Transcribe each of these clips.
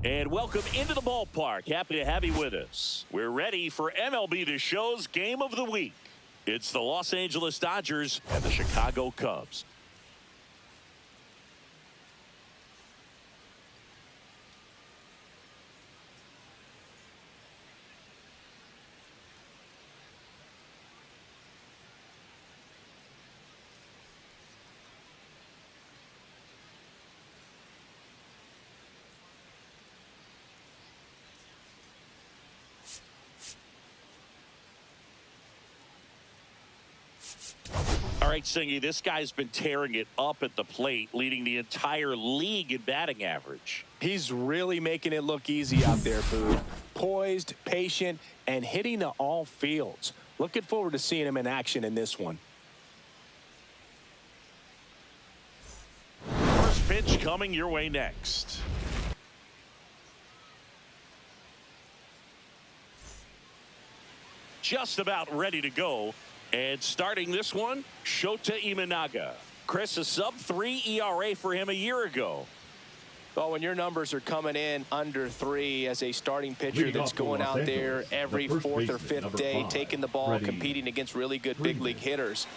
And welcome into the ballpark. Happy to have you with us. We're ready for MLB The Show's Game of the Week. It's the Los Angeles Dodgers and the Chicago Cubs. All right, Singy, this guy's been tearing it up at the plate, leading the entire league in batting average. He's really making it look easy out there, Boo. Poised, patient, and hitting to all fields. Looking forward to seeing him in action in this one. First pitch coming your way next. Just about ready to go. And starting this one, Shota Imanaga. Chris, a sub-3 ERA for him a year ago. Well, when your numbers are coming in under 3 as a starting pitcher that's going out there every fourth or fifth day, taking the ball, competing against really good big league hitters,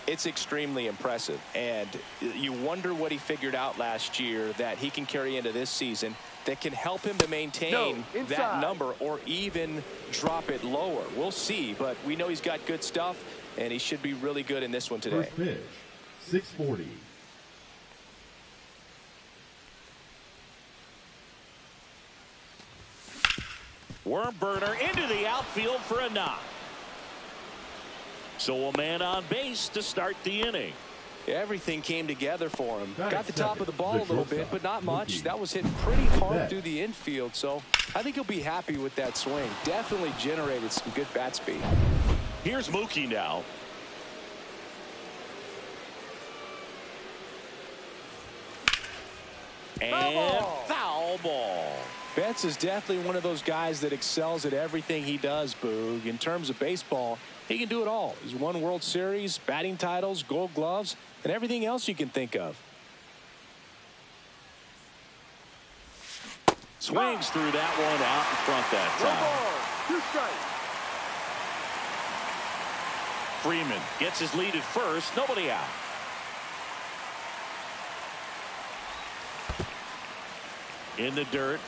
it's extremely impressive. And you wonder what he figured out last year that he can carry into this season that can help him to maintain that number or even drop it lower. We'll see, but we know he's got good stuff, and he should be really good in this one today. First pitch, 640. Worm burner into the outfield for a knock. So a man on base to start the inning. Everything came together for him. Got the top of the ball a little bit, but not much. That was hitting pretty hard through the infield, so I think he'll be happy with that swing. Definitely generated some good bat speed. Here's Mookie now. And foul ball. Betts is definitely one of those guys that excels at everything he does, Boog. In terms of baseball, he can do it all. He's won World Series, batting titles, Gold Gloves, and everything else you can think of. Swings through that one out in front that time. Freeman gets his lead at first. Nobody out. In the dirt.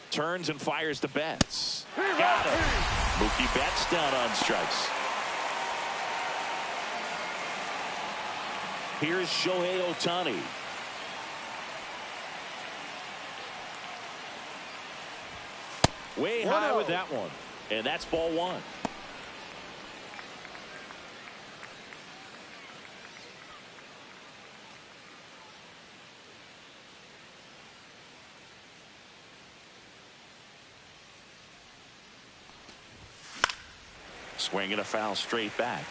Turns and fires to Betts. Got him. Mookie Betts down on strikes. Here's Shohei Ohtani. Way high with that one. And that's ball one. Swinging a foul straight back.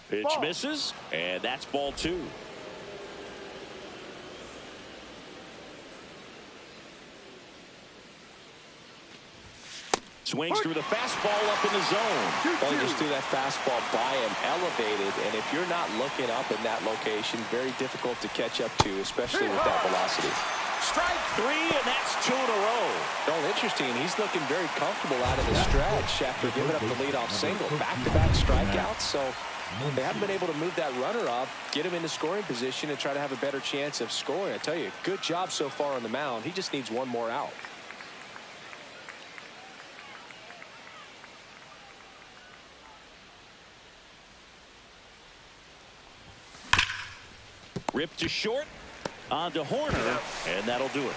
Pitch misses, and that's ball two. Swings through the fastball up in the zone. Well, he just threw that fastball by him, elevated, and if you're not looking up in that location, very difficult to catch up to, especially with that velocity. Strike three, and that's 2 in a row. Well, interesting. He's looking very comfortable out of the stretch after giving up the leadoff single. Back-to-back strikeouts, so they haven't been able to move that runner up, get him into scoring position, and try to have a better chance of scoring. I tell you, good job so far on the mound. He just needs one more out. Ripped to short. On to Horner, and that'll do it.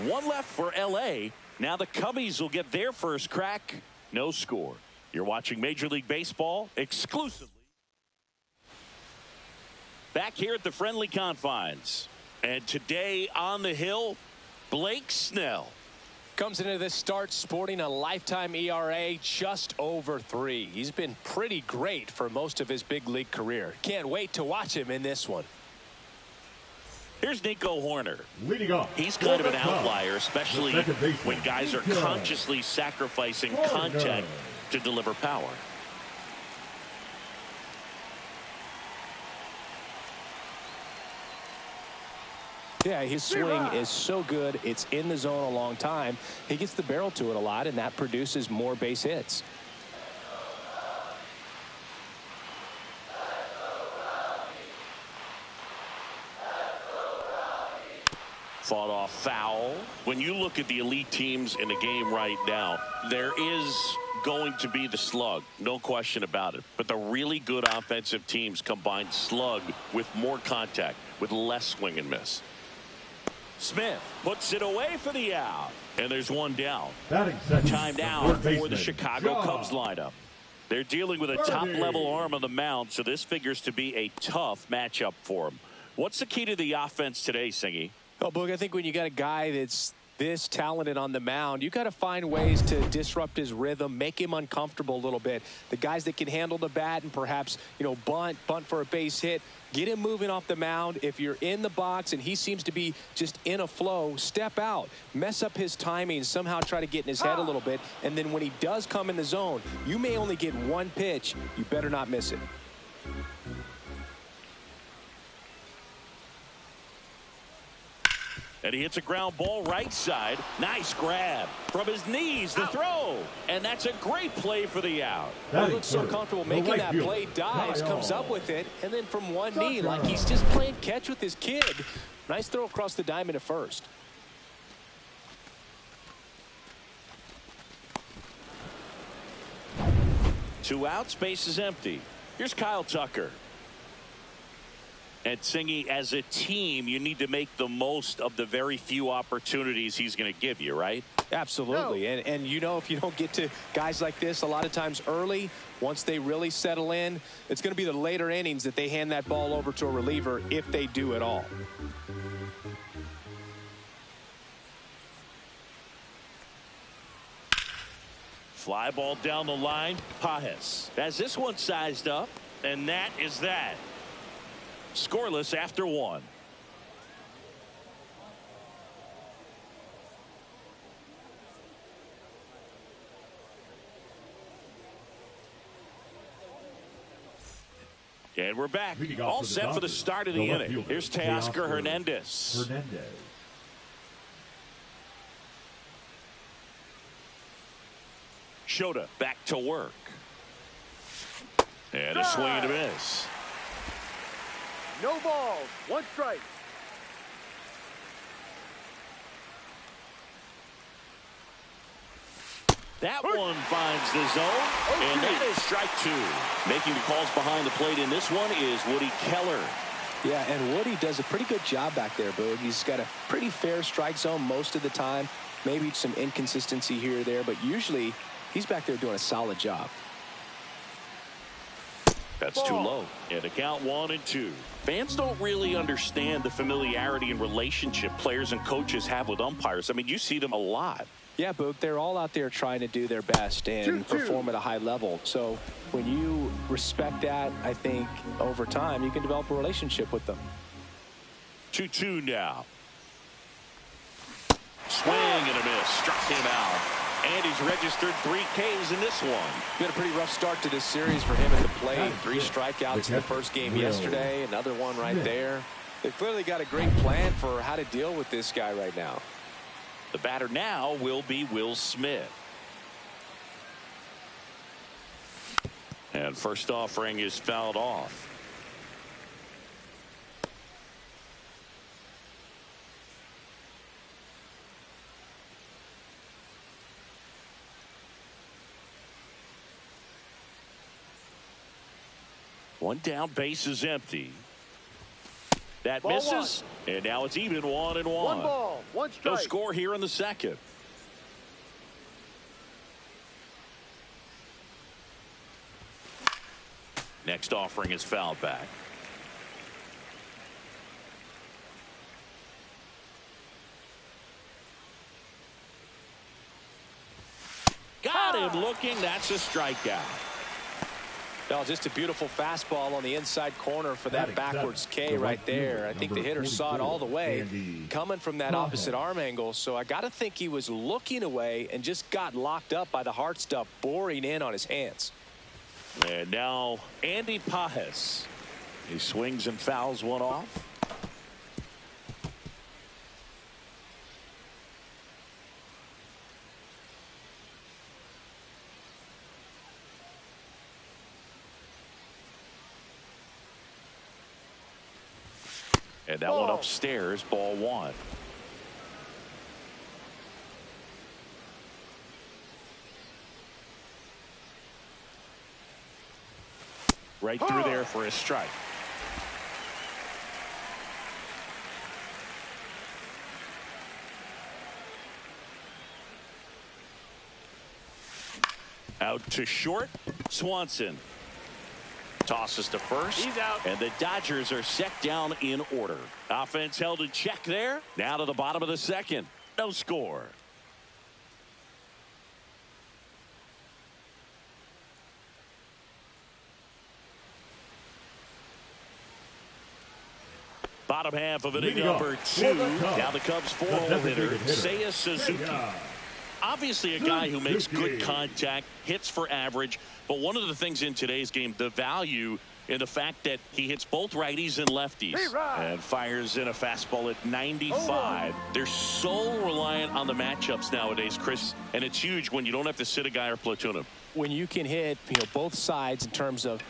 One left for L.A. Now the Cubbies will get their first crack. No score. You're watching Major League Baseball exclusively. Back here at the friendly confines. And today on the hill, Blake Snell. Comes into this start sporting a lifetime ERA just over 3. He's been pretty great for most of his big league career. Can't wait to watch him in this one. Here's Nico Horner. Leading off. He's kind of an outlier, especially when guys are consciously sacrificing contact to deliver power. Yeah, his swing is so good. It's in the zone a long time. He gets the barrel to it a lot, and that produces more base hits. Fought off foul. When you look at the elite teams in the game right now, there is going to be the slug, no question about it. But the really good offensive teams combine slug with more contact, with less swing and miss. Smith puts it away for the out. And there's one down. Time now for the Chicago Cubs lineup. They're dealing with a top-level arm on the mound, so this figures to be a tough matchup for them. What's the key to the offense today, Singy? Oh, Boog, I think when you got a guy that's this talented on the mound, you got to find ways to disrupt his rhythm, make him uncomfortable a little bit. The guys that can handle the bat and perhaps, bunt for a base hit, get him moving off the mound. If you're in the box and he seems to be just in a flow, step out, mess up his timing, somehow try to get in his head a little bit. And then when he does come in the zone, you may only get one pitch. You better not miss it. And he hits a ground ball right side. Nice grab from his knees, the throw. And that's a great play for the out. He looks so comfortable making that play, dives, comes up with it, and then from one knee, like he's just playing catch with his kid. Nice throw across the diamond at first. Two out, space is empty. Here's Kyle Tucker. And Singy, as a team, you need to make the most of the very few opportunities he's going to give you, right? Absolutely. No. And if you don't get to guys like this a lot of times early, once they really settle in, it's going to be the later innings that they hand that ball over to a reliever, if they do at all. Fly ball down the line. Pages has this one sized up, and that is that. Scoreless after one. And we're back. All set for the start of the inning. Here's Teoscar Hernandez. Shota back to work. And a swing and a miss. No balls, one strike. That one finds the zone, and that is strike two. Making the calls behind the plate in this one is Woody Keller. Yeah, and Woody does a pretty good job back there, Boog. He's got a pretty fair strike zone most of the time. Maybe some inconsistency here or there, but usually he's back there doing a solid job. That's too low. And a count 1-2. Fans don't really understand the familiarity and relationship players and coaches have with umpires. I mean, you see them a lot. Yeah, Boog, they're all out there trying to do their best and perform at a high level. So when you respect that, I think over time you can develop a relationship with them. 2-2 now. Swing and a miss. Struck him out. And he's registered 3 Ks in this one. He had a pretty rough start to this series for him at the plate. 3 strikeouts in the first game yesterday. Another one right there. They've clearly got a great plan for how to deal with this guy right now. The batter now will be Will Smith. And first offering is fouled off. One down, base is empty. That Ball misses, and now it's even 1-1. 1 ball, 1 strike. No score here in the second. Next offering is fouled back. Got him looking. That's a strikeout. No, just a beautiful fastball on the inside corner for that backwards K right there. I think the hitter saw it all the way coming from that opposite arm angle. So I got to think he was looking away and just got locked up by the hard stuff boring in on his hands. And now Andy Pages. He swings and fouls one off. And that one upstairs, ball one. Right through there for a strike. Out to short, Swanson. Tosses to first. He's out. And the Dodgers are set down in order. Offense held in check there. Now to the bottom of the second. No score. Bottom half of inning number 2. Now the Cubs' 4-hole hitter, Seiya Suzuki. Obviously a guy who makes good contact, hits for average, but one of the things in today's game, the value in the fact that he hits both righties and lefties and fires in a fastball at 95. They're so reliant on the matchups nowadays, Chris, and it's huge when you don't have to sit a guy or platoon him. When you can hit both sides in terms of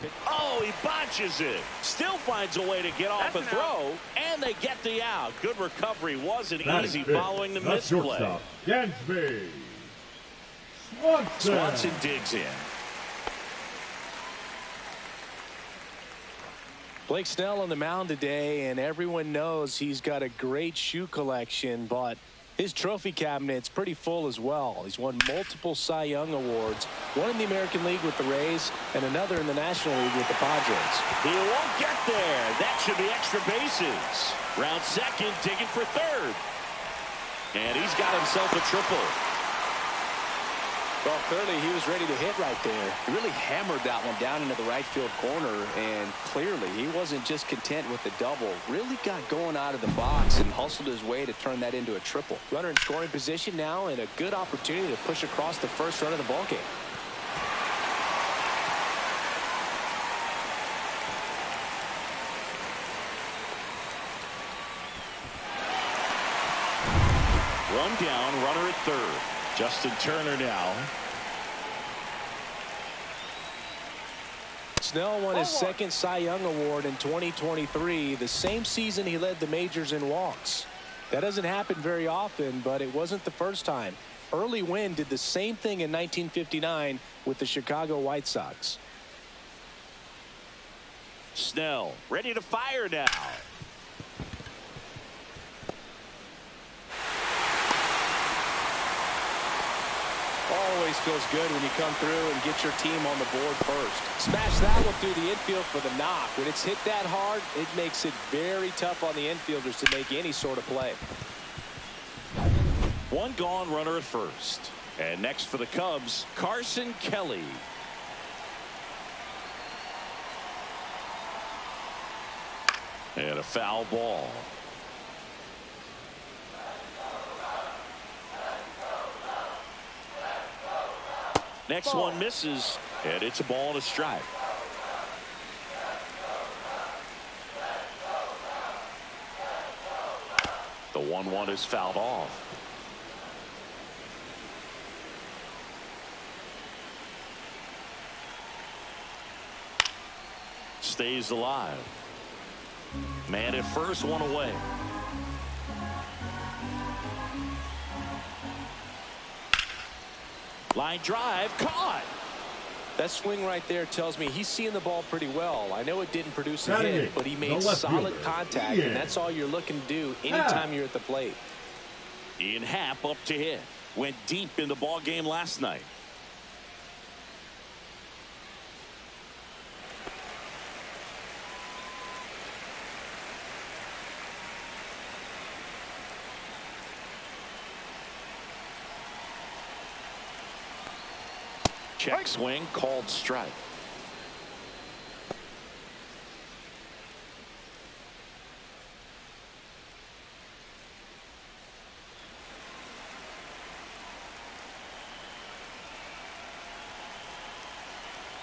he botches it. Still finds a way to get off a throw, and they get the out. Good recovery. Wasn't easy following the misplay. Dansby. Swanson digs in. Blake Snell on the mound today, and everyone knows he's got a great shoe collection, but his trophy cabinet's pretty full as well. He's won multiple Cy Young awards, one in the American League with the Rays and another in the National League with the Padres. He won't get there. That should be extra bases. Round second, digging for third. And he's got himself a triple. Well, clearly he was ready to hit right there. He really hammered that one down into the right field corner, and clearly he wasn't just content with the double. Really got going out of the box and hustled his way to turn that into a triple. Runner in scoring position now, and a good opportunity to push across the first run of the ballgame. One down, runner at third. Justin Turner now. Snell won his second Cy Young Award in 2023, the same season he led the majors in walks. That doesn't happen very often, but it wasn't the first time. Early Wynn did the same thing in 1959 with the Chicago White Sox. Snell ready to fire now. Always feels good when you come through and get your team on the board first. Smash that one through the infield for the knock. When it's hit that hard, it makes it very tough on the infielders to make any sort of play. One gone, runner at first. And next for the Cubs, Carson Kelly. And a foul ball. Next one misses, and it's a ball and a strike. The 1-1 is fouled off. Stays alive. Man at first, one away. Line drive, caught. That swing right there tells me he's seeing the ball pretty well. I know it didn't produce a hit, but he made solid contact, and that's all you're looking to do anytime you're at the plate. Ian Happ up to hit. Went deep in the ball game last night. Check swing, called strike.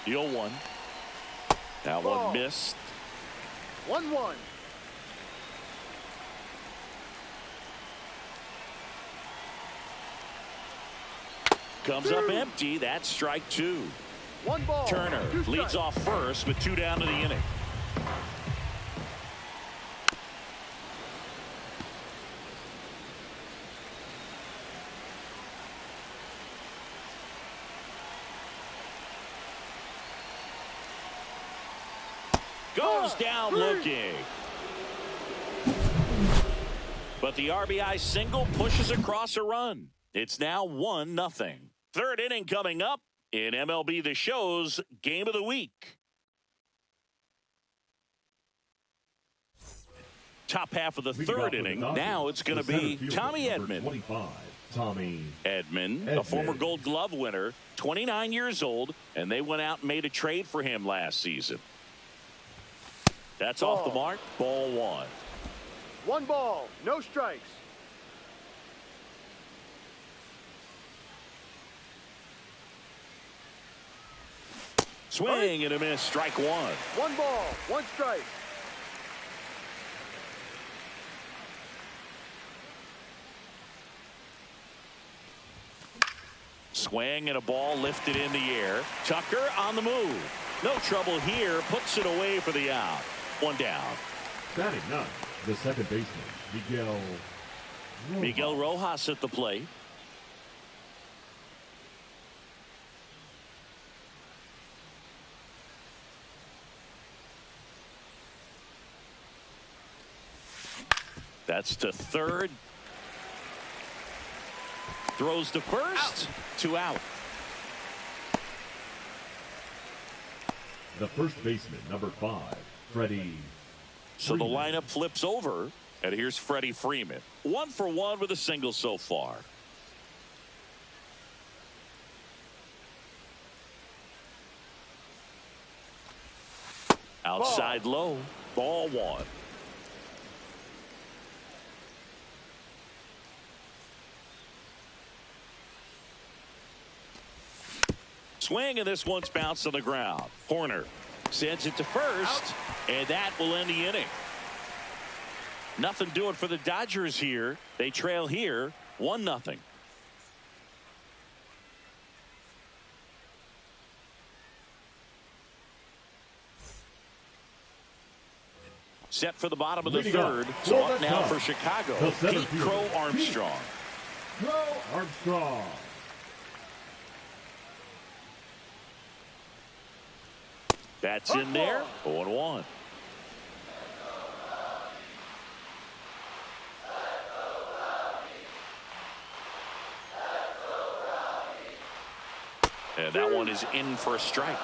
The 0-1. That one missed. 1-1. Comes up empty. That's strike 2. 1 ball. Turner 2 leads strikes. off first with 2 down to the inning. Goes down looking. But the RBI single pushes across a run. It's now 1-0. Third inning coming up in MLB The Show's Game of the Week. Top half of the third inning. Now it's going to be Tommy Edman. 25, Tommy Edman, a former Gold Glove winner, 29 years old, and they went out and made a trade for him last season. That's off the mark. Ball 1. 1 ball. No strikes. Swing and a miss. Strike 1. 1 ball. 1 strike. Swing and a ball lifted in the air. Tucker on the move. No trouble here. Puts it away for the out. 1 down. Batting 9, the second baseman, Miguel Rojas. Miguel Rojas at the plate. That's to third. Throws to first. 2 out. The first baseman, number 5, Freddie. So the Freeman. lineup flips over, and here's Freddie Freeman. 1 for 1 with a single so far. Outside low. Ball 1. Swing, and this one's bounced on the ground. Horner sends it to first, and that will end the inning. Nothing doing for the Dodgers here. They trail here 1-0. Set for the bottom of the third. So up now for Chicago. Pete Crow Armstrong. Crow Armstrong. That's in there. 0-1. And that one is in for a strike.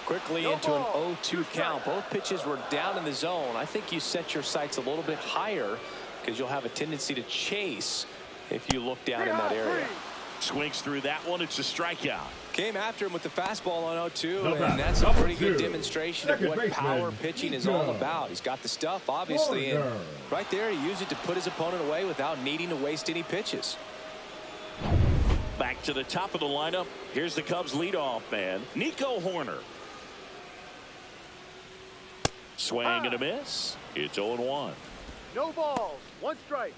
Quickly into an 0-2 count. Both pitches were down in the zone. I think you set your sights a little bit higher because you'll have a tendency to chase if you look down in that area. Swings through that one. It's a strikeout. Came after him with the fastball on 0-2, No and that's a number pretty good 2. demonstration Second of what baseman, power pitching is all about. He's got the stuff, obviously, and Horner. right there he used it to put his opponent away without needing to waste any pitches. Back to the top of the lineup. Here's the Cubs leadoff man, Nico Horner. Swing and a miss. It's 0-1. No balls. 1 strike.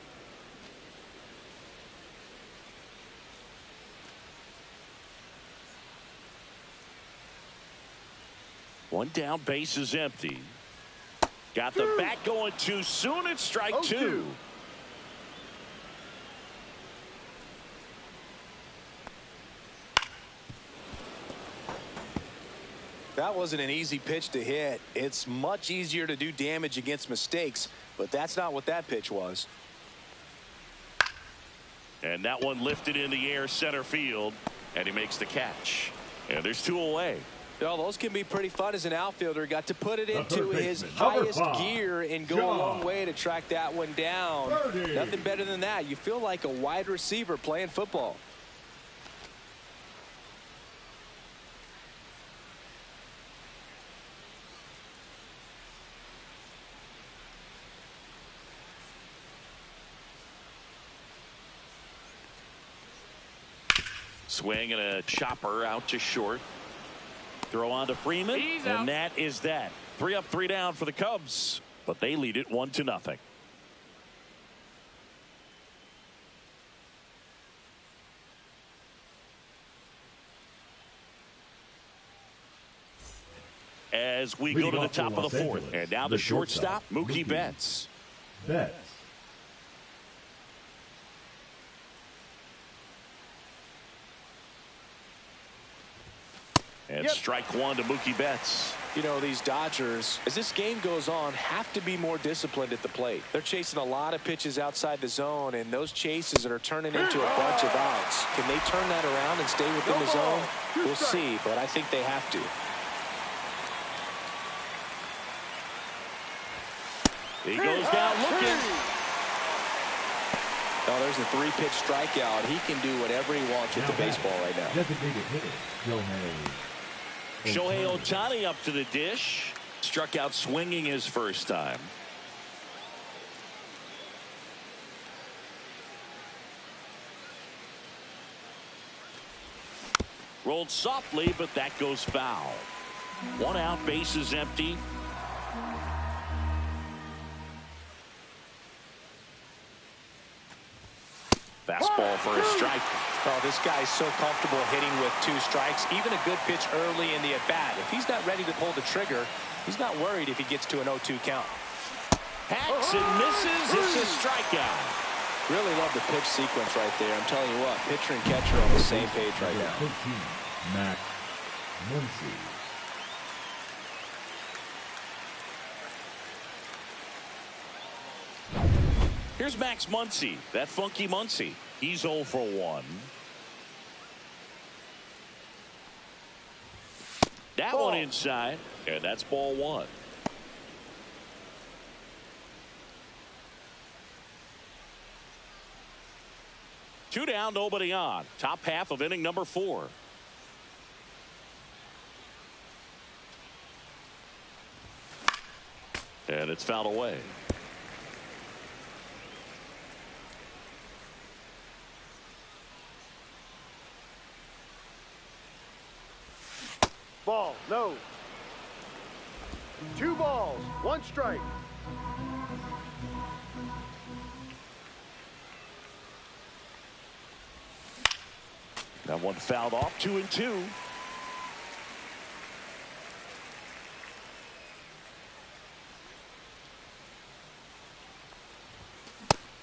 One down, base is empty. Got the bat going too soon. It's strike 2. That wasn't an easy pitch to hit. It's much easier to do damage against mistakes, but that's not what that pitch was. And that one lifted in the air center field, and he makes the catch. And there's 2 away. Well, those can be pretty fun as an outfielder. Got to put it into third his baseman, number highest 5, gear and go a John long way to track that one down. Birdie. Nothing better than that. You feel like a wide receiver playing football. Swing and a chopper out to short. Throw on to Freeman, and that is that. 3 up, 3 down for the Cubs, but they lead it 1-0. As we go to the top of the 4th, and now the shortstop, Mookie Betts. And strike one to Mookie Betts. You know, these Dodgers, as this game goes on, have to be more disciplined at the plate. They're chasing a lot of pitches outside the zone, and those chases that are turning into a bunch of outs. Can they turn that around and stay within the zone? We'll see, but I think they have to. He goes down looking. Oh, there's a 3-pitch strikeout. He can do whatever he wants with the baseball right now. Shohei Ohtani up to the dish. Struck out swinging his first time. Rolled softly, but that goes foul. 1 out, bases empty. Fastball for a strike. Oh, this guy's so comfortable hitting with 2 strikes. Even a good pitch early in the at-bat. If he's not ready to pull the trigger, he's not worried if he gets to an 0-2 count. Hacks and misses. It's a strikeout. Really love the pitch sequence right there. I'm telling you what, pitcher and catcher on the same page right now. Max Muncy. Here's Max Muncy, that funky Muncy. He's 0 for 1. That one inside, and that's ball 1. Two down, nobody on. Top half of inning number 4. And it's fouled away. Ball, no. 2 balls, 1 strike. That one fouled off. 2-2.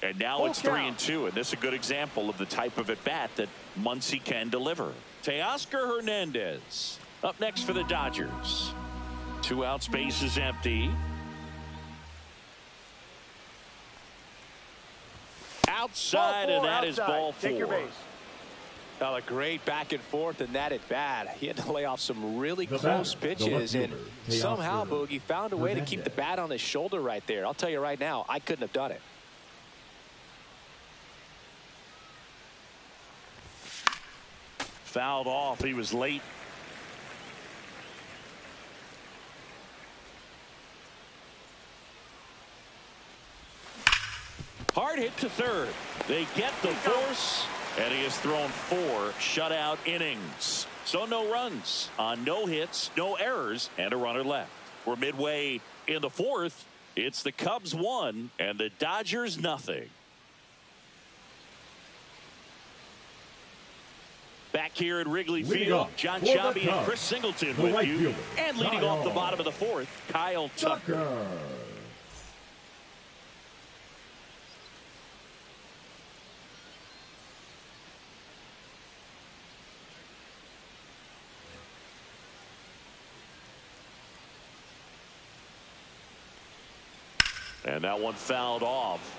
And now it's 3-2, and this is a good example of the type of at-bat that Muncy can deliver. Teoscar Hernandez up next for the Dodgers. 2 outs, base is empty. Outside, and that is ball 4. Take your base. Oh, a great back and forth in that at bat. He had to lay off some really close pitches, and somehow Boogie found a way to keep the bat on his shoulder right there. I'll tell you right now, I couldn't have done it. Fouled off. He was late. Hard hit to third. They get the force, and he has thrown 4 shutout innings. So no runs on no hits, no errors, and a runner left. We're midway in the 4th. It's the Cubs 1 and the Dodgers nothing. Back here at Wrigley Field, John Sciambi and Chris Singleton with you. And leading off the bottom of the 4th, Kyle Tucker. And that one fouled off.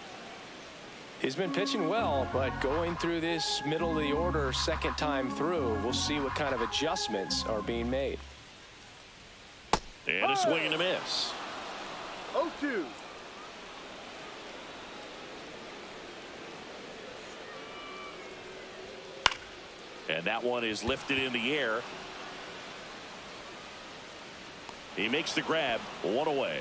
He's been pitching well, but going through this middle of the order second time through, we'll see what kind of adjustments are being made. And a swing and a miss. 0-2. And that one is lifted in the air. He makes the grab. 1 away.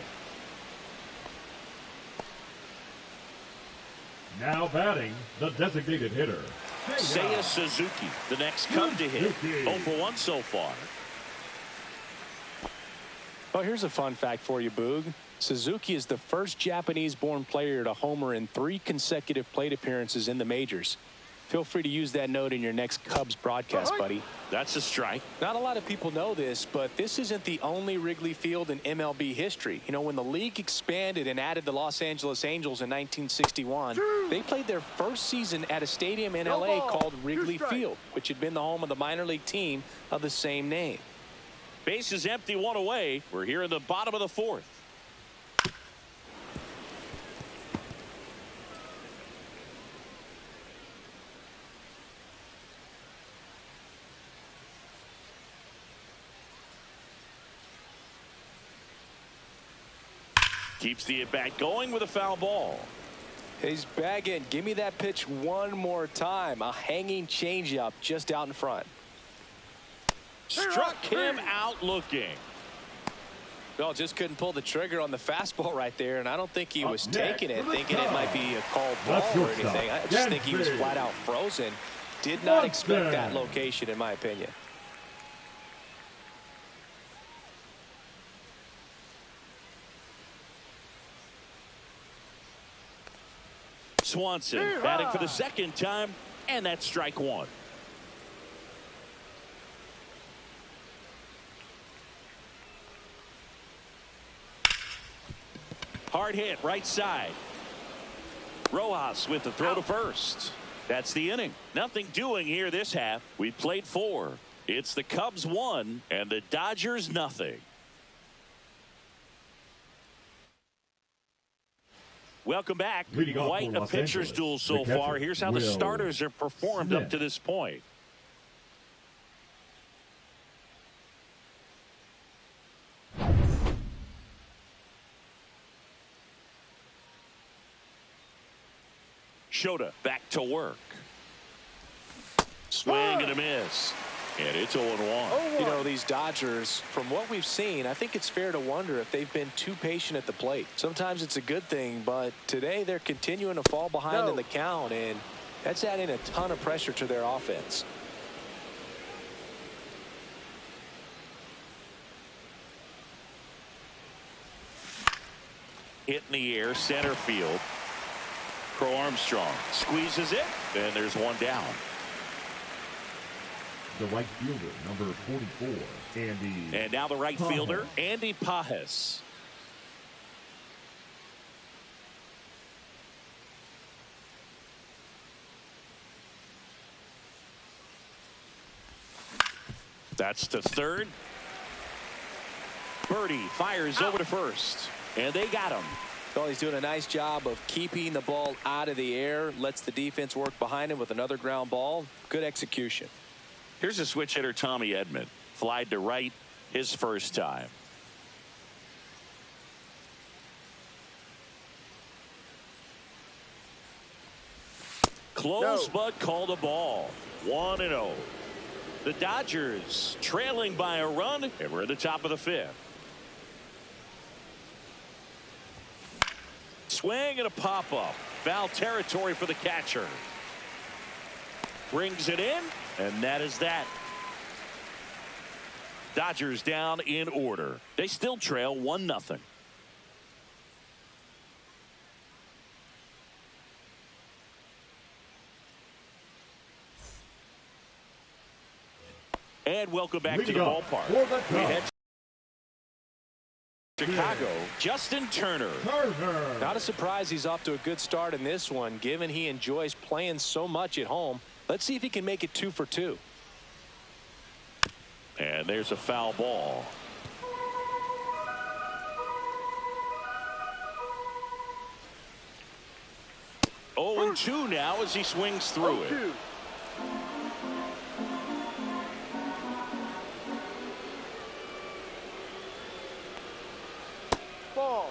Now batting, the designated hitter, Seiya Suzuki, the next Cub to hit. 0 for 1 so far. Well, here's a fun fact for you, Boog. Suzuki is the first Japanese-born player to homer in 3 consecutive plate appearances in the majors. Feel free to use that note in your next Cubs broadcast, buddy. That's a strike. Not a lot of people know this, but this isn't the only Wrigley Field in MLB history. You know, when the league expanded and added the Los Angeles Angels in 1961, they played their first season at a stadium in LA called Wrigley Field, which had been the home of the minor league team of the same name. Base is empty, 1 away. We're here in the bottom of the 4th. Keeps the at-bat going with a foul ball. He's bagging. Give me that pitch one more time. A hanging changeup just out in front. Struck him out looking. Well, just couldn't pull the trigger on the fastball right there, and I don't think he was taking it, thinking it might be a called ball or anything. I just think he was flat out frozen. Did not expect that location, in my opinion. Swanson batting for the 2nd time, and that's strike 1. Hard hit right side. Rojas with the throw to first. That's the inning. Nothing doing here this half. We played 4. It's the Cubs 1 and the Dodgers nothing. Welcome back. Quite a pitcher's duel so far. Here's how the starters have performed up to this point. Shota back to work. Swing and a miss. And it's 0-1. You know, these Dodgers, from what we've seen, I think it's fair to wonder if they've been too patient at the plate. Sometimes it's a good thing, but today they're continuing to fall behind in the count, and that's adding a ton of pressure to their offense. Hit in the air, center field. Crow Armstrong squeezes it, and there's 1 down. The right fielder, number 44, Andy. And now the right fielder, Andy Pages. That's to third. Birdie fires over to first, and they got him. Well, he's doing a nice job of keeping the ball out of the air, lets the defense work behind him with another ground ball. Good execution. Here's a switch hitter, Tommy Edman. Flied to right his first time. Close, but called a ball. 1-0. The Dodgers trailing by a run, and we're at the top of the 5th. Swing and a pop-up. Foul territory for the catcher. Brings it in, and that is that. Dodgers down in order. They still trail 1-0. And welcome back to the ballpark. We head to Chicago. Justin Turner. Not a surprise he's off to a good start in this one, given he enjoys playing so much at home. Let's see if he can make it 2 for 2. And there's a foul ball. Oh, and 2 now as he swings through it. Ball.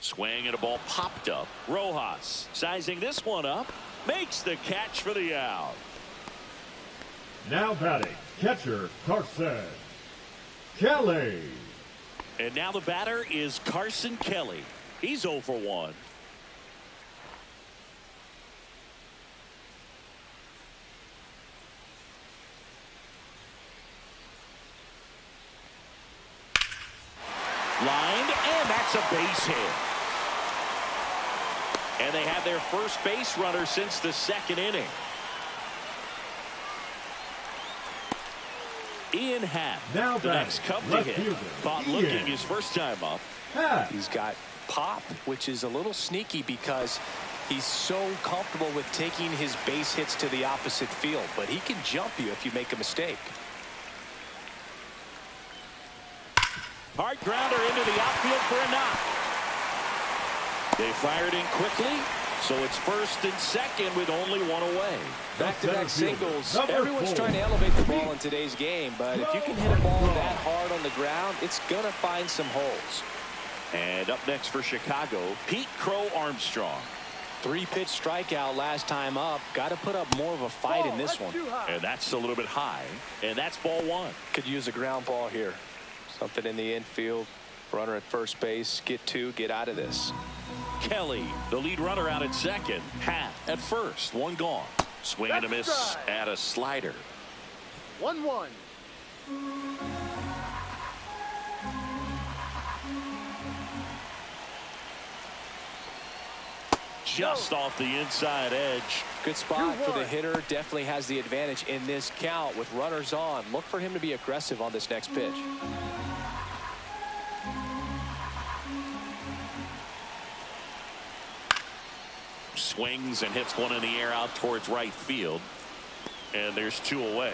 Swing and a ball popped up. Rojas sizing this one up. Makes the catch for the out. Now batting, catcher Carson Kelly. And now the batter is Carson Kelly. He's 0 for 1. That's a base hit. And they have their first base runner since the second inning. Ian Happ, now the next Cub to hit. Caught looking his first time up. He's got pop, which is a little sneaky because he's so comfortable with taking his base hits to the opposite field. But he can jump you if you make a mistake. Hard grounder into the outfield for a knock. They fired in quickly, so it's first and second with only one away. Back-to-back singles. Everyone's trying to elevate the ball in today's game, but if you can hit a ball that hard on the ground, it's going to find some holes. And up next for Chicago, Pete Crow Armstrong. 3-pitch strikeout last time up. Got to put up more of a fight in this one. And that's a little bit high, and that's ball one. Could use a ground ball here. Something in the infield. Runner at first base. Get two. Get out of this. Kelly, the lead runner, out at second. Happ at first. One gone. Swing and a miss at a slider. 1-1. Just off the inside edge. Good spot for the hitter. Definitely has the advantage in this count with runners on. Look for him to be aggressive on this next pitch. Swings and hits one in the air out towards right field. And there's two away.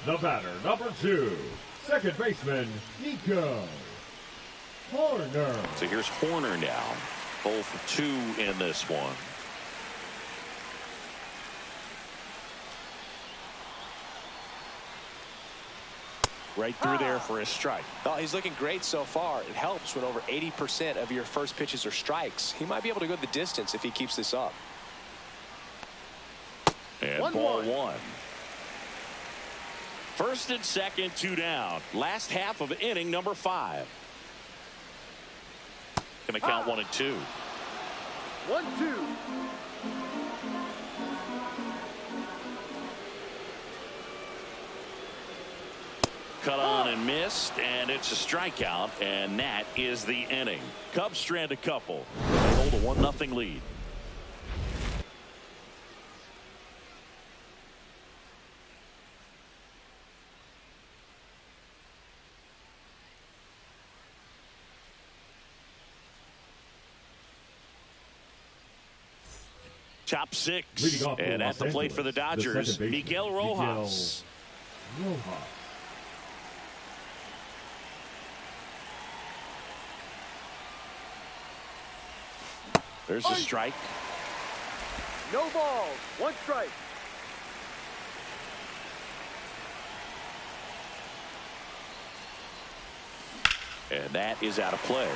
The batter, number 2, second baseman, Nico Hoerner. So here's Hoerner now. 0 for 2 in this one. Right through there for a strike. Oh, he's looking great so far. It helps when over 80% of your first pitches are strikes. He might be able to go the distance if he keeps this up. And ball one. First and second, 2 down. Last half of inning number 5. Gonna count 1 and 2. 1-2. Cut on and missed, and it's a strikeout, and that is the inning. Cubs strand a couple. They hold a 1-0 lead. Top 6, and at the plate for the Dodgers, Miguel Rojas. There's a strike. No balls. 1 strike. And that is out of play.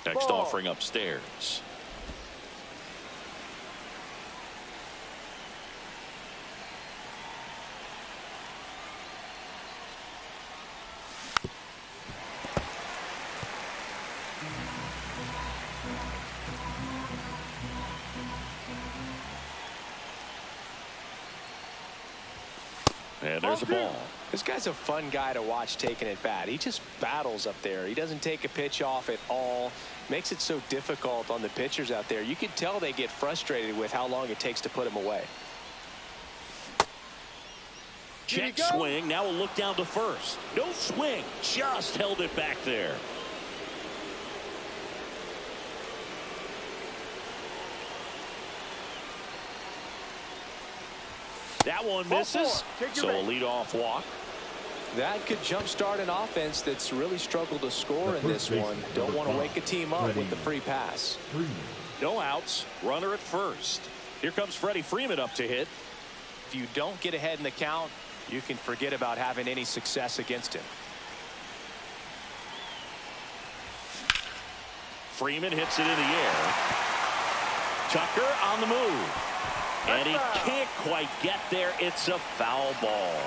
Next offering upstairs. And there's a ball. This guy's a fun guy to watch taking at bat. He just battles up there. He doesn't take a pitch off at all. Makes it so difficult on the pitchers out there. You can tell they get frustrated with how long it takes to put him away. Check swing. Now we'll look down to first. No swing. Just held it back there. That one misses, so a leadoff walk. That could jumpstart an offense that's really struggled to score in this one. Don't want to wake a team up with the free pass. No outs, runner at first. Here comes Freddie Freeman up to hit. If you don't get ahead in the count, you can forget about having any success against him. Freeman hits it in the air. Tucker on the move. And he can't quite get there. It's a foul ball.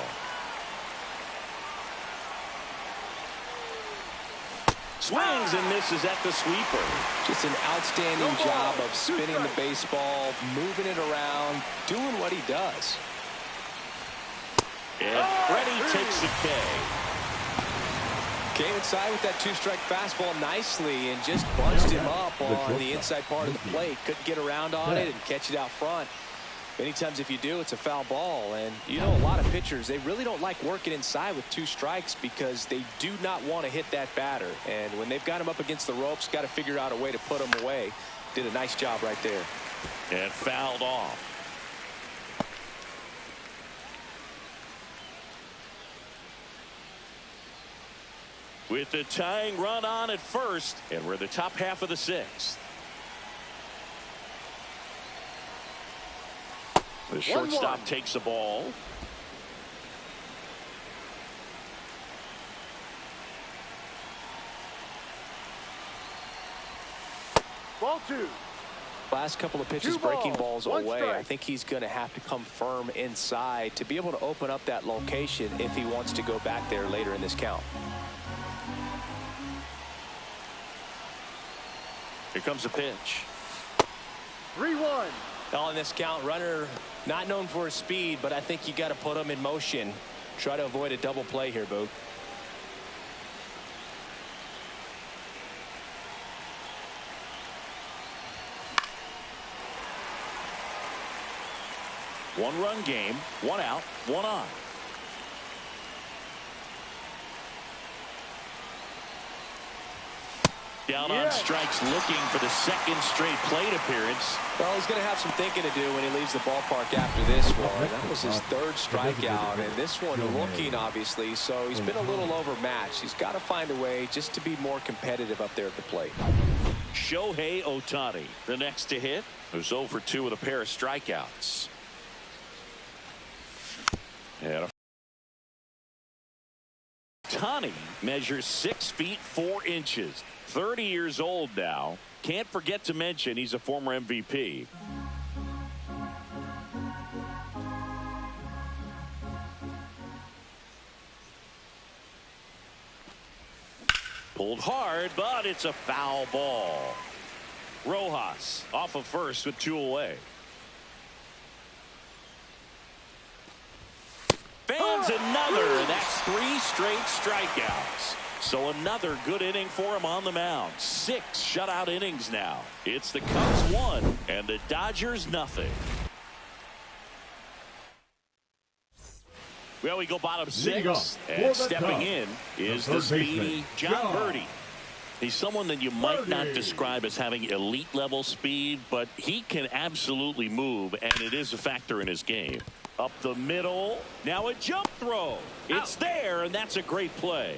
Swings and misses at the sweeper. Just an outstanding job of spinning the baseball, moving it around, doing what he does. And Freddie takes the K. Came inside with that two-strike fastball nicely and just bunched him up on the inside part of the plate. Couldn't get around on it and catch it out front. Many times if you do, it's a foul ball. And you know, a lot of pitchers, they really don't like working inside with 2 strikes because they do not want to hit that batter. And when they've got him up against the ropes, got to figure out a way to put him away. Did a nice job right there. And fouled off. With the tying run on at first, and we're in the top half of the 6th. The shortstop takes the ball. Ball 2. Last couple of pitches breaking balls away. I think he's going to have to come firm inside to be able to open up that location if he wants to go back there later in this count. Here comes a pitch. 3-1. On this count, runner not known for his speed, but I think you got to put him in motion. Try to avoid a double play here, Boog. One-run game, 1 out, 1 on. Down on strikes, looking for the 2nd straight plate appearance. Well, he's going to have some thinking to do when he leaves the ballpark after this one. That was his 3rd strikeout, and this one looking, obviously, so he's been a little overmatched. He's got to find a way just to be more competitive up there at the plate. Shohei Ohtani, the next to hit, who's 0 for 2 with a pair of strikeouts. And Ohtani measures 6 feet 4 inches. 30 years old now. Can't forget to mention he's a former MVP. Pulled hard, but it's a foul ball. Rojas off of first with 2 away. Fans another. That's 3 straight strikeouts. So another good inning for him on the mound. 6 shutout innings now. It's the Cubs 1 and the Dodgers nothing. Well, we go bottom 6, and stepping in is the speedy Jon Berti. He's someone that you might not describe as having elite level speed, but he can absolutely move, and it is a factor in his game. Up the middle, now a jump throw. It's there, and that's a great play.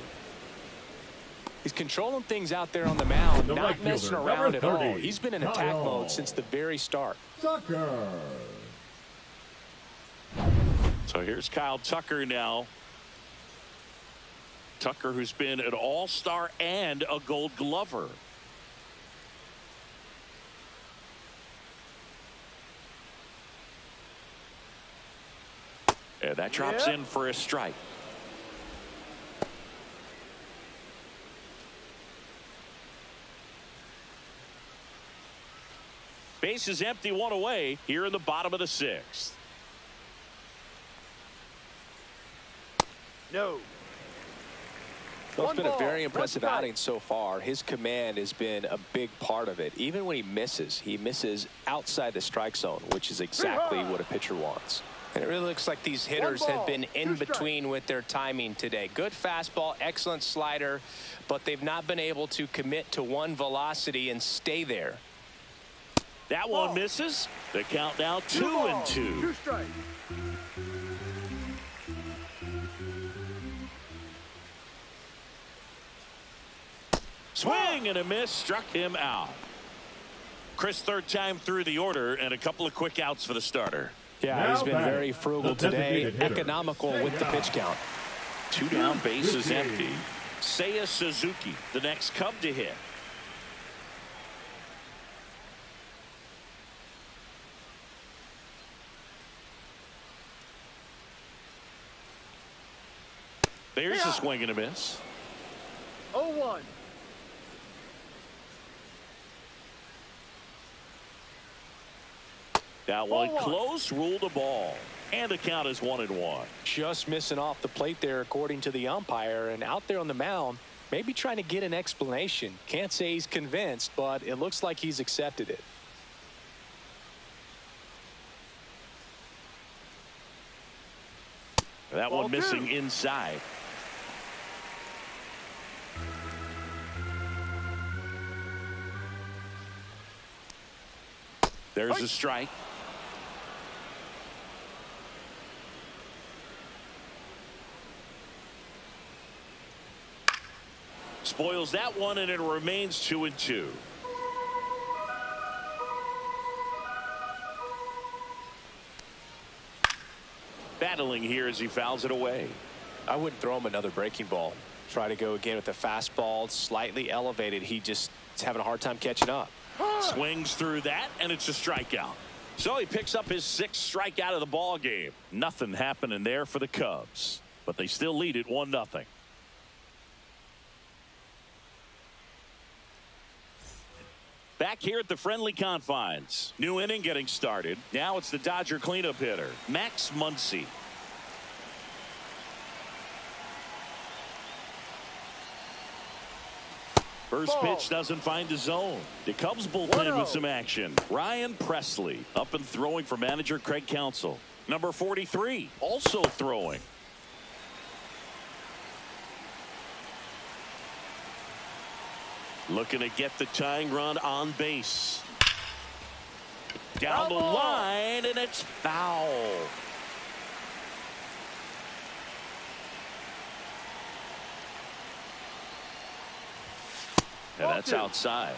He's controlling things out there on the mound, not messing around at all. He's been in attack mode since the very start. Tucker. So here's Kyle Tucker now. Tucker, who's been an all-star and a Gold Glover. And that drops in for a strike. Base is empty, 1 away here in the bottom of the 6th. No. Well, it's been a very impressive outing so far. His command has been a big part of it. Even when he misses outside the strike zone, which is exactly what a pitcher wants. And it really looks like these hitters have been in between with their timing today. Good fastball, excellent slider, but they've not been able to commit to one velocity and stay there. That one misses. The count now 2-2. 2 strikes. Swing and a miss, struck him out. Chris, 3rd time through the order, and a couple of quick outs for the starter. Yeah, he's been very frugal today, economical with the pitch count. 2 down, bases empty. Seiya Suzuki, the next Cub to hit. There's a swing and a miss. 0-1. That one close, ruled a ball. And the count is 1-1. Just missing off the plate there, according to the umpire. And out there on the mound, maybe trying to get an explanation. Can't say he's convinced, but it looks like he's accepted it. That one missing inside. There's a strike. Spoils that one, and it remains 2-2. Battling here as he fouls it away. I wouldn't throw him another breaking ball. Try to go again with the fastball, slightly elevated. He just is having a hard time catching up. Swings through that, and it's a strikeout. So he picks up his 6th strikeout of the ball game. Nothing happening there for the Cubs, but they still lead it 1-0. Back here at the friendly confines. New inning getting started. Now it's the Dodger cleanup hitter, Max Muncy. First pitch doesn't find the zone. The Cubs bullpen with some action. Ryan Presley up and throwing for manager Craig Counsell. Number 43 also throwing. Looking to get the tying run on base. Down the line, and it's foul. And that's outside.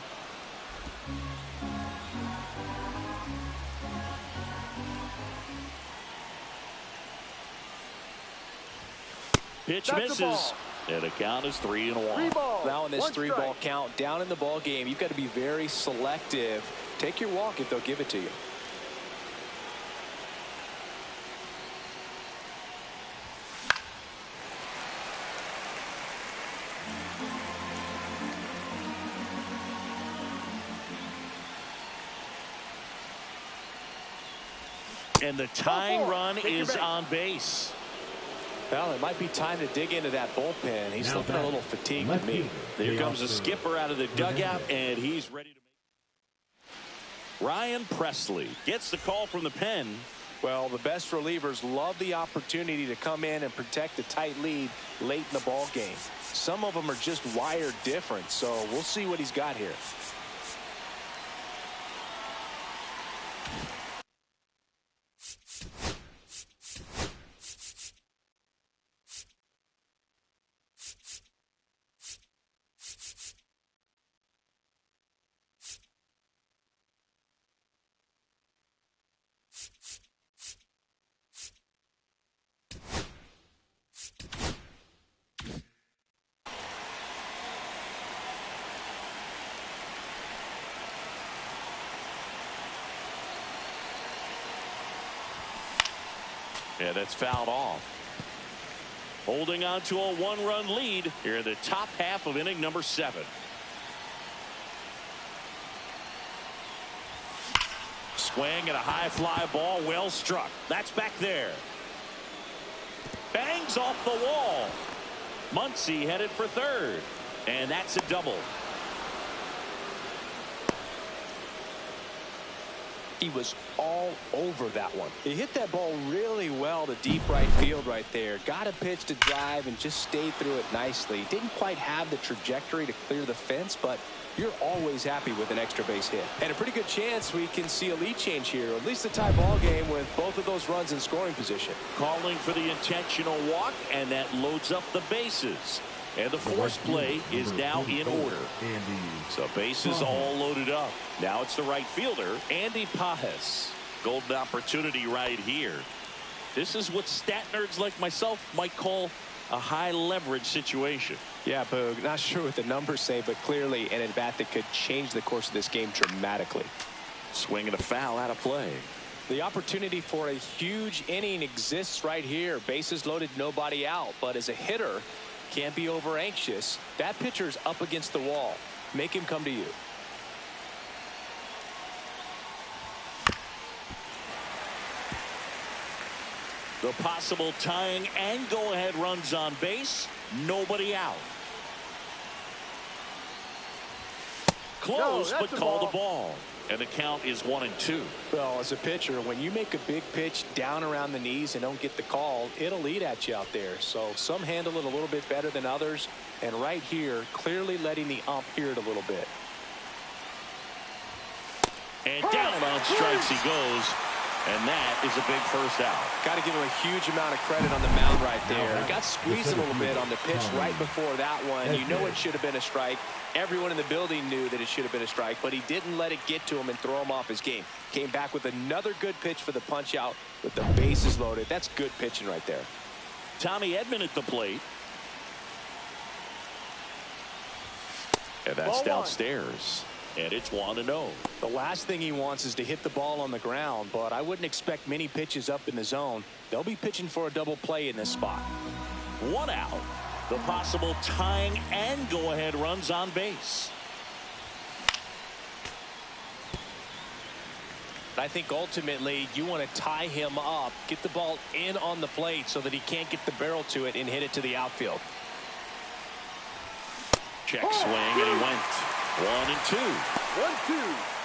Pitch misses. And the count is 3-1. Now in this 3-ball count, down in the ball game, you've got to be very selective. Take your walk if they'll give it to you. And the tying run is on base. Well, it might be time to dig into that bullpen. He's looking a little fatigued to me. Here comes the skipper out of the dugout, and he's ready to make. Ryan Presley gets the call from the pen. Well, the best relievers love the opportunity to come in and protect a tight lead late in the ball game. Some of them are just wired different, so we'll see what he's got here. Yeah, that's fouled off. Holding on to a 1-run lead here in the top half of inning number 7. Swing and a high fly ball, well struck. That's back there. Bangs off the wall. Muncy headed for third. And that's a double. He was all over that one. He hit that ball really well to deep right field right there. Got a pitch to drive and just stayed through it nicely. Didn't quite have the trajectory to clear the fence, but you're always happy with an extra base hit. And a pretty good chance we can see a lead change here, or at least a tie ball game with both of those runs in scoring position. Calling for the intentional walk, and that loads up the bases. And the force play is now in order. So bases all loaded up. Now it's the right fielder, Andy Pages. Golden opportunity right here. This is what stat nerds like myself might call a high leverage situation. Yeah, Boog, not sure what the numbers say, but clearly an at-bat that could change the course of this game dramatically. Swing and a foul out of play. The opportunity for a huge inning exists right here. Bases loaded, nobody out. But as a hitter, can't be over anxious. That pitcher's up against the wall. Make him come to you. The possible tying and go-ahead runs on base. Nobody out. Close, but call the ball. And the count is 1-2. Well, as a pitcher, when you make a big pitch down around the knees and don't get the call, it'll eat at you out there. So some handle it a little bit better than others. And right here, clearly letting the ump hear it a little bit. And down on strikes he goes. And that is a big first out. Got to give him a huge amount of credit on the mound right there. He got squeezed a little bit on the pitch right before that one. You know it should have been a strike. Everyone in the building knew that it should have been a strike, but he didn't let it get to him and throw him off his game. Came back with another good pitch for the punch out with the bases loaded. That's good pitching right there. Tommy Edman at the plate. And that's downstairs. And it's 1-0. The last thing he wants is to hit the ball on the ground, but I wouldn't expect many pitches up in the zone. They'll be pitching for a double play in this spot. 1 out. The possible tying and go-ahead runs on base. I think ultimately you want to tie him up, get the ball in on the plate so that he can't get the barrel to it and hit it to the outfield. Check swing, and he went 1-2. 1-2.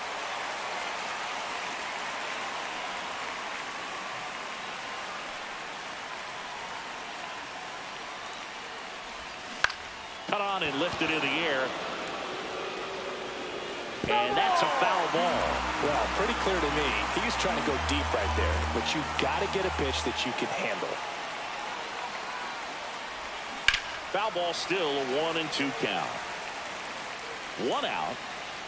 Cut on and lifted in the air. And that's a foul ball. Well, pretty clear to me. He was trying to go deep right there. But you've got to get a pitch that you can handle. Foul ball, still a 1-2 count. 1 out.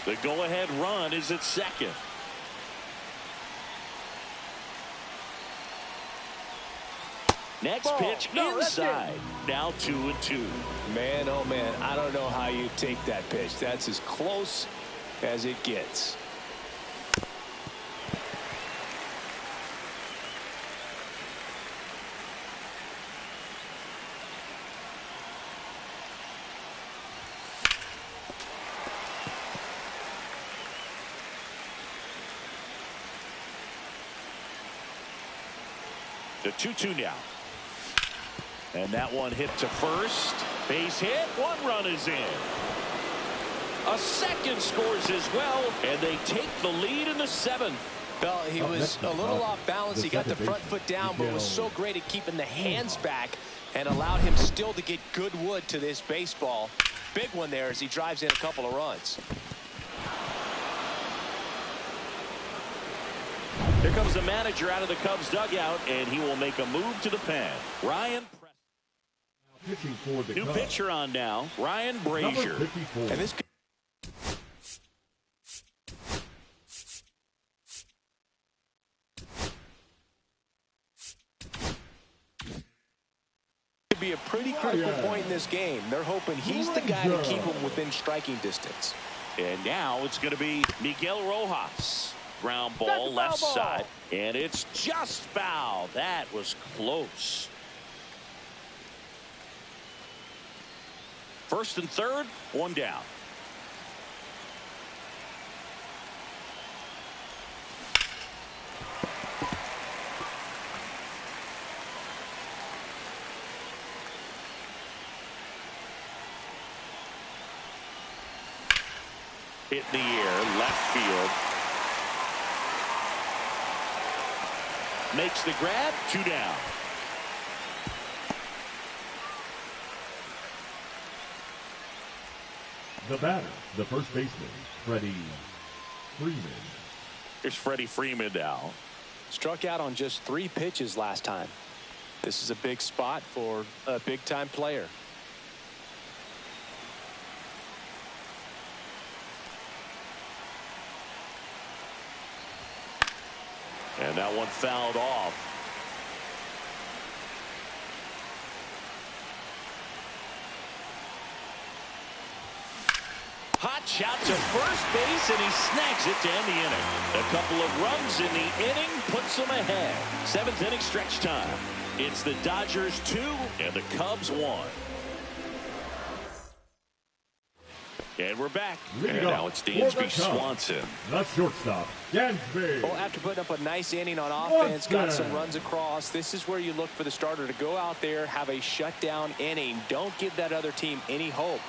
The go-ahead run is at second. Next pitch inside. Now 2-2. Man, oh man, I don't know how you take that pitch. That's as close as it gets. The 2-2 now. And that one hit to first. Base hit. 1 run is in. A second scores as well. And they take the lead in the 7th. Well, he was a little off balance. He got the front foot down, but was so great at keeping the hands back and allowed him still to get good wood to this baseball. Big one there as he drives in a couple of runs. Here comes the manager out of the Cubs dugout, and he will make a move to the pen. Ryan Pitching for the New Cubs. pitcher on now, Ryan Brazier. And this could be a pretty critical point in this game. They're hoping he's the guy to keep them within striking distance. And now it's going to be Miguel Rojas. Ground ball left side, and it's just foul. That was close. First and third, 1 down. Hit in the air, left field. Makes the grab, 2 down. The batter, the first baseman, Freddie Freeman. Here's Freddie Freeman now. Struck out on just 3 pitches last time. This is a big spot for a big-time player. And that one fouled off. Hot shot to first base, and he snags it to end the inning. A couple of runs in the inning puts them ahead. 7th inning stretch time. It's the Dodgers 2 and the Cubs 1. And we're back. Leading And up now it's for Dansby the Cubs, Swanson. the shortstop, Dansby. Well, after putting up a nice inning on offense, got some runs across, this is where you look for the starter to go out there, have a shutdown inning. Don't give that other team any hope.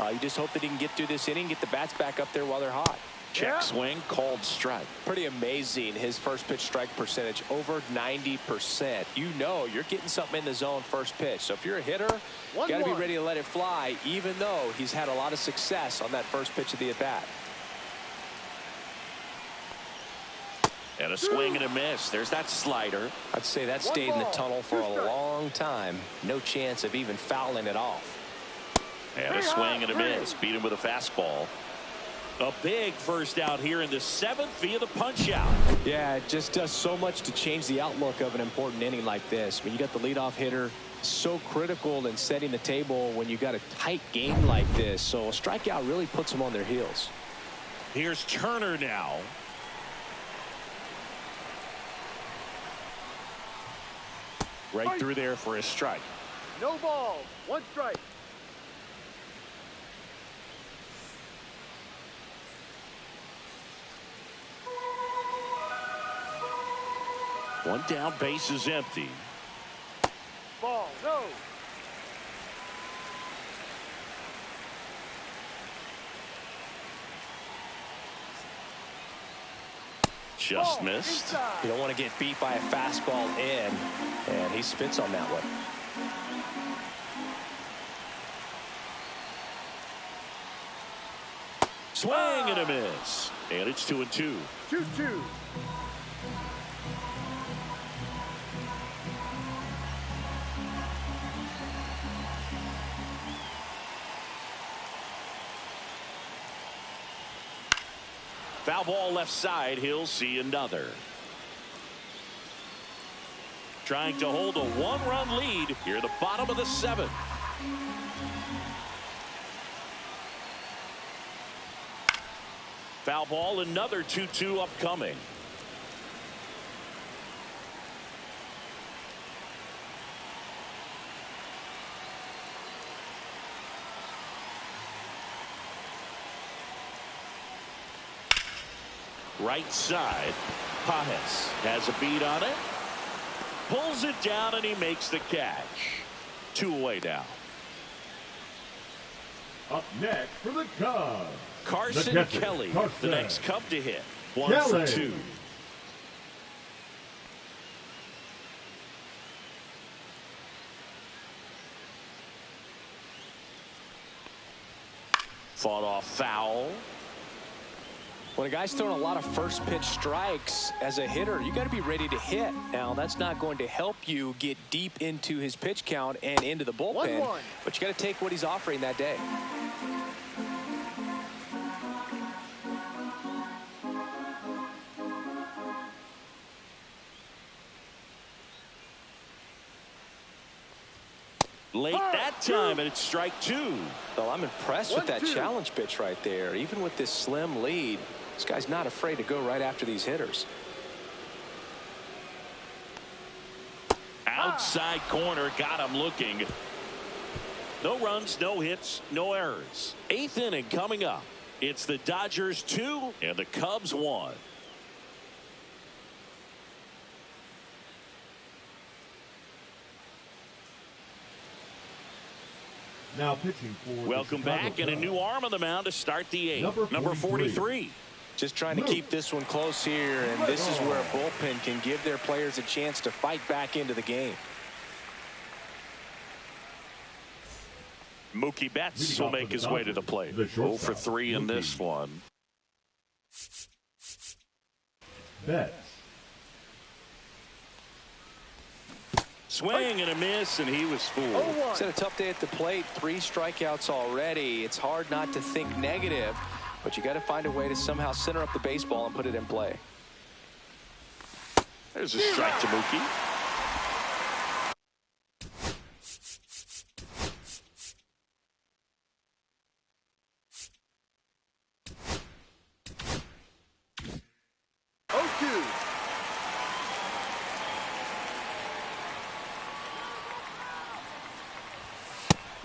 You just hope that he can get through this inning, get the bats back up there while they're hot. Check swing, called strike. Pretty amazing, his first pitch strike percentage, over 90%. You know you're getting something in the zone first pitch. So if you're a hitter, you got to be ready to let it fly, even though he's had a lot of success on that first pitch of the at-bat. And a swing and a miss. There's that slider. I'd say that stayed in the tunnel for a long time. No chance of even fouling it off. And a swing and a miss. Beat him with a fastball. A big first out here in the 7th via the punch out. Yeah, it just does so much to change the outlook of an important inning like this. When you got the leadoff hitter, so critical in setting the table when you got a tight game like this. So a strikeout really puts them on their heels. Here's Turner now. Right through there for a strike. No ball. 1 strike. One down, base is empty. Ball. No. Just missed. You don't want to get beat by a fastball in, and he spits on that one. Swing and a miss. And it's 2-2. 2-2. Foul ball left side. He'll see another. Trying to hold a 1-run lead here at the bottom of the 7th. Foul ball, another 2-2 upcoming. Right side. Pajes has a beat on it. Pulls it down and he makes the catch. 2 away now. Up next for the Cubs, Carson Kelly, the next Cub to hit. 1 for 2. Fought off foul. When a guy's throwing a lot of first pitch strikes as a hitter, you got to be ready to hit. Now, that's not going to help you get deep into his pitch count and into the bullpen, 1-1. but you got to take what he's offering that day. Late that time, and it's strike 2. Well, I'm impressed with that challenge pitch right there. Even with this slim lead, this guy's not afraid to go right after these hitters. Outside corner, got him looking. No runs, no hits, no errors. 8th inning coming up. It's the Dodgers 2 and the Cubs 1. Now pitching for Welcome back, and a new arm on the mound to start the 8th. Number 43. Just trying to keep this one close here, and this is where a bullpen can give their players a chance to fight back into the game. Mookie Betts will make his way to the plate. 0 for 3 in this one. Betts. Swing and a miss, and he was fooled. It's had a tough day at the plate. 3 strikeouts already. It's hard not to think negative, but you got to find a way to somehow center up the baseball and put it in play. There's a strike to Mookie.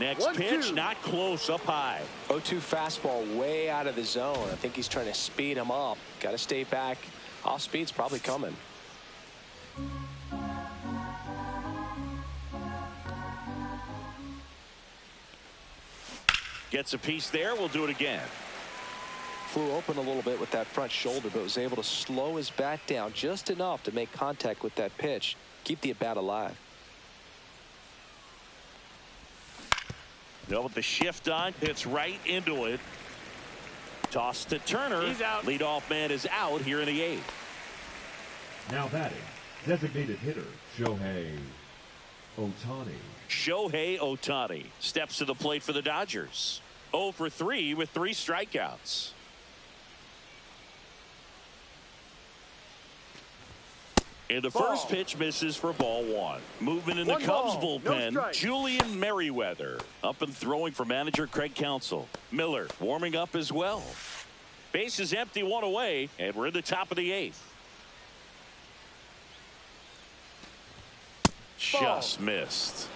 Next pitch, not close, up high. 0-2 fastball way out of the zone. I think he's trying to speed him up. Got to stay back. Off speed's probably coming. Gets a piece there. We'll do it again. Flew open a little bit with that front shoulder, but was able to slow his bat down just enough to make contact with that pitch. Keep the at-bat alive. With the shift on, hits right into it. Toss to Turner. He's out. Leadoff man is out here in the 8th. Now batting, designated hitter, Shohei Ohtani. Shohei Ohtani steps to the plate for the Dodgers. 0 for 3 with 3 strikeouts. And the first pitch misses for ball 1. Movement in the Cubs bullpen. Julian Merriweather up and throwing for manager Craig Counsell. Miller warming up as well. Base is empty, 1 away, and we're in the top of the 8th. Just missed.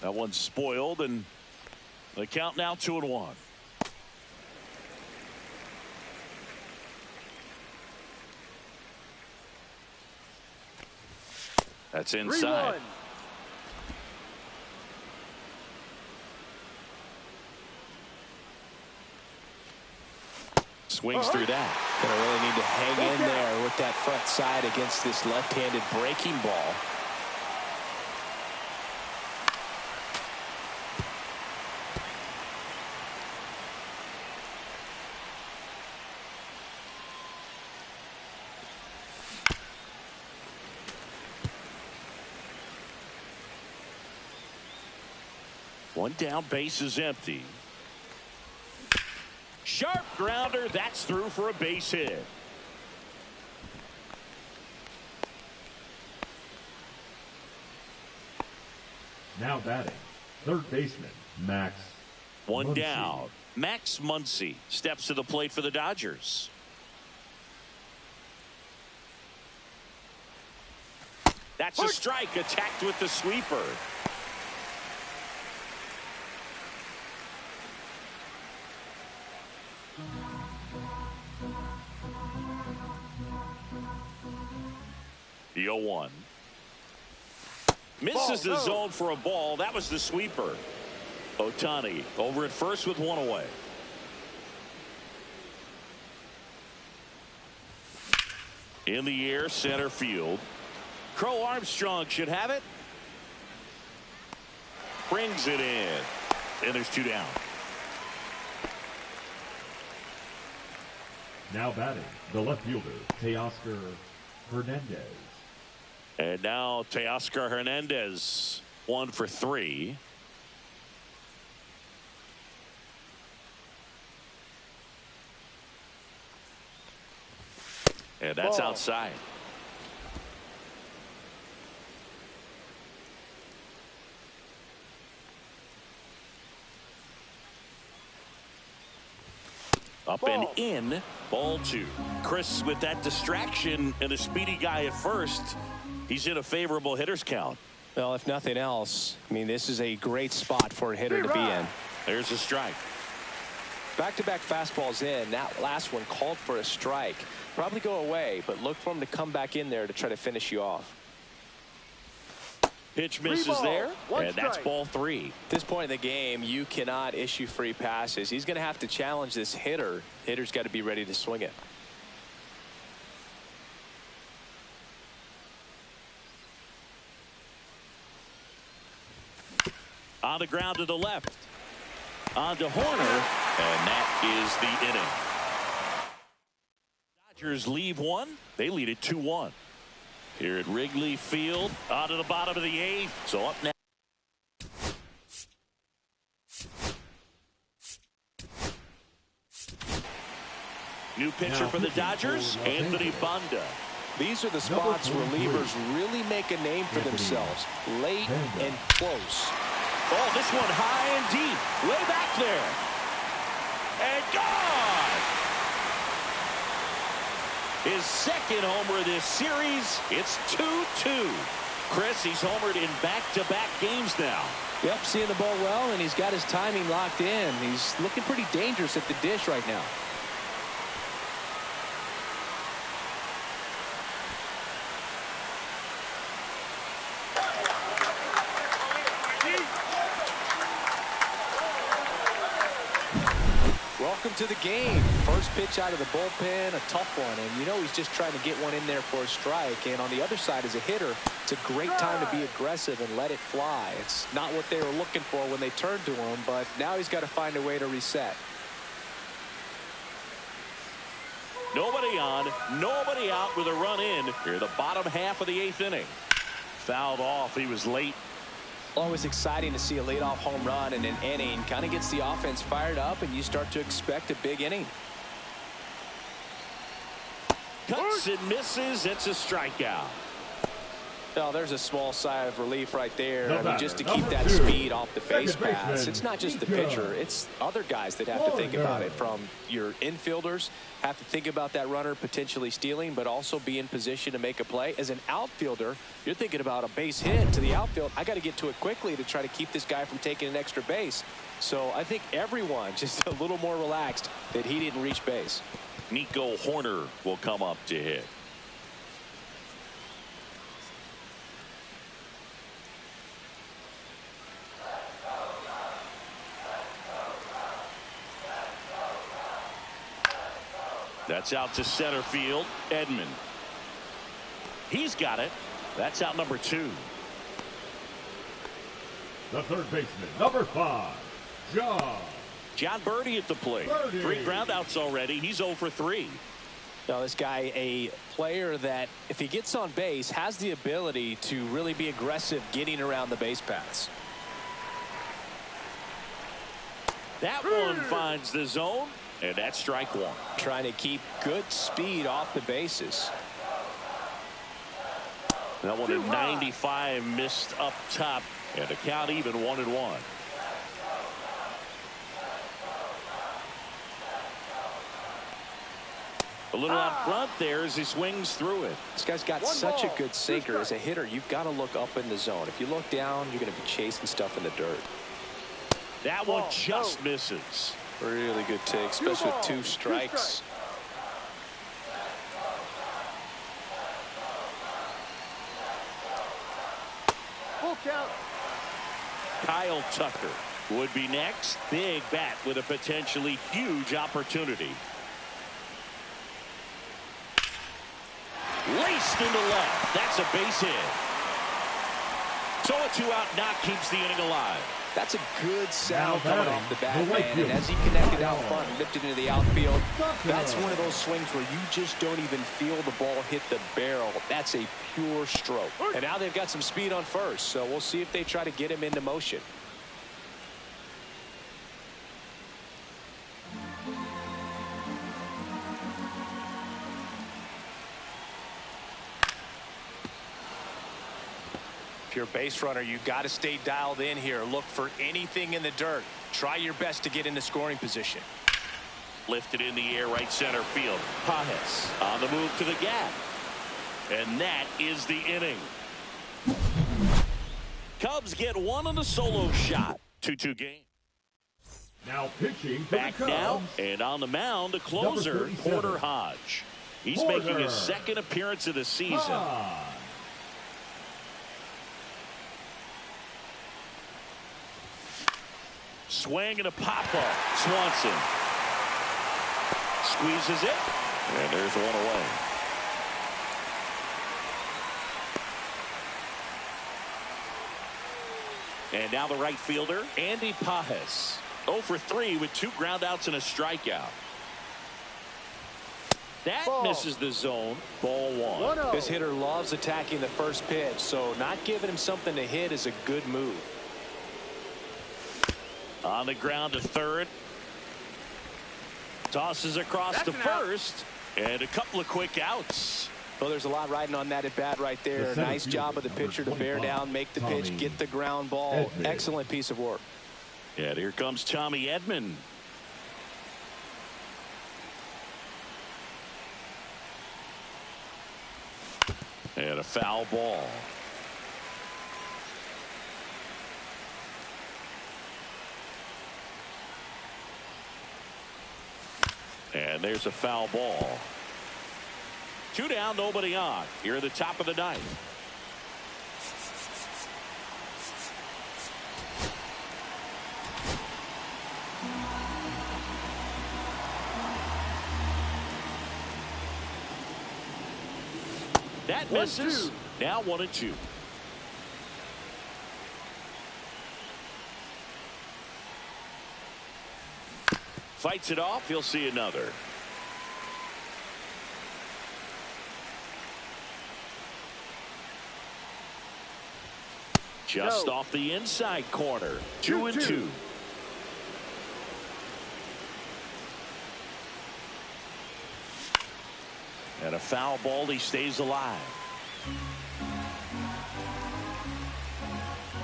That one's spoiled, and the count now 2-1. That's inside. 3-1. Swings through that. Gonna really need to hang in there with that front side against this left-handed breaking ball. One down, base is empty. Sharp grounder, that's through for a base hit. Now batting, third baseman, Max One Muncy. down. Max Muncy steps to the plate for the Dodgers. That's a strike, attacked with the sweeper. The 0-1. Misses the zone for a ball. That was the sweeper. Ohtani over at first with 1 away. In the air, center field. Crow Armstrong should have it. Brings it in. And there's 2 down. Now batting, the left fielder, Teoscar Hernandez. And now Teoscar Hernandez 1 for 3. And that's outside. Up and in. Ball 2. Chris with that distraction and a speedy guy at first. He's in a favorable hitter's count. Well, if nothing else, I mean, this is a great spot for a hitter to be in. There's a strike. Back-to-back fastballs in. That last one called for a strike. Probably go away, but look for him to come back in there to try to finish you off. Pitch misses there, and that's ball 3. At this point in the game, you cannot issue free passes. He's going to have to challenge this hitter. Hitter's got to be ready to swing it. On the ground to the left. On to Horner, and that is the inning. Dodgers leave 1. They lead it 2-1. Here at Wrigley Field, out of the bottom of the 8th. So up now. New pitcher for the Dodgers, Anthony Banda. These are the spots relievers really make a name for themselves. Late and close. Oh, this one high and deep. Way back there. And gone! His second homer this series. It's 2-2. Chris, he's homered in back-to-back games now. Yep, seeing the ball well, and he's got his timing locked in. He's looking pretty dangerous at the dish right now. Welcome to the game. First pitch out of the bullpen, a tough one. And you know he's just trying to get one in there for a strike. And on the other side, as a hitter, it's a great time to be aggressive and let it fly. It's not what they were looking for when they turned to him, but now he's got to find a way to reset. Nobody on, nobody out with a run in here, the bottom half of the 8th inning. Fouled off. He was late. Always exciting to see a leadoff home run in an inning. Kind of gets the offense fired up, and you start to expect a big inning. Cuts and misses. It's a strikeout. Oh, there's a small sigh of relief right there. I mean, just to keep that speed off the base paths. It's not just the pitcher. It's other guys that have to think about it. From your infielders, have to think about that runner potentially stealing, but also be in position to make a play. As an outfielder, you're thinking about a base hit to the outfield. I got to get to it quickly to try to keep this guy from taking an extra base. So I think everyone just a little more relaxed that he didn't reach base. Nico Hoerner will come up to hit. That's out to center field. Edman. He's got it. That's out number 2. The third baseman, number 5, John Birdie at the plate. 3 groundouts already. He's 0 for 3. Now this guy, a player that if he gets on base has the ability to really be aggressive getting around the base paths. That one finds the zone, and that's strike 1. Trying to keep good speed off the bases. That one at 95 missed up top, and the count even 1-1. A little out front there as he swings through it. This guy's got such a good sinker. As a hitter, you've got to look up in the zone. If you look down, you're going to be chasing stuff in the dirt. That one just misses. Really good take, especially with 2 strikes. Full count. Kyle Tucker would be next. Big bat with a potentially huge opportunity. Laced into left. That's a base hit. So a 2-out knock keeps the inning alive. That's a good sound coming off the bat, man. And as he connected out front and lifted into the outfield, that's one of those swings where you just don't even feel the ball hit the barrel. That's a pure stroke. And now they've got some speed on first, so we'll see if they try to get him into motion. If you're a base runner, you've got to stay dialed in here. Look for anything in the dirt. Try your best to get into scoring position. Lifted in the air, right center field. Pages on the move to the gap. And that is the inning. Cubs get one on a solo shot. 2-2 game. Now pitching for back the Cubs. now, and on the mound, a closer, Porter Hodge. He's making his second appearance of the season. Swing and a pop-up. Swanson squeezes it, and there's one away. And now the right fielder, Andy Pages. 0 for 3 with 2 groundouts and a strikeout. That misses the zone. Ball 1. This hitter loves attacking the first pitch, so not giving him something to hit is a good move. On the ground to third. Tosses across to first. And a couple of quick outs. Well, there's a lot riding on that at bat right there. Nice job of the pitcher to bear down, make the pitch, get the ground ball. Excellent piece of work. Yeah, here comes Tommy Edman. And a foul ball. And there's a foul ball. 2 down, nobody on. Here at the top of the ninth. That misses. Now 1-2. Fights it off. He'll see another. Just off the inside corner. 2-2. And a foul ball. He stays alive.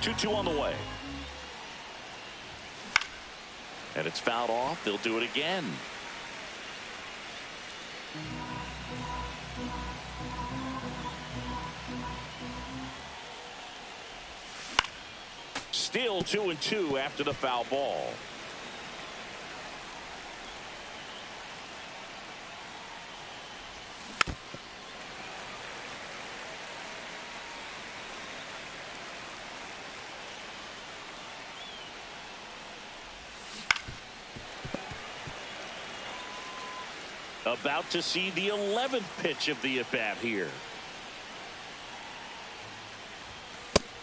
2-2 on the way. And it's fouled off. They'll do it again. Still 2-2 after the foul ball. About to see the 11th pitch of the at-bat here.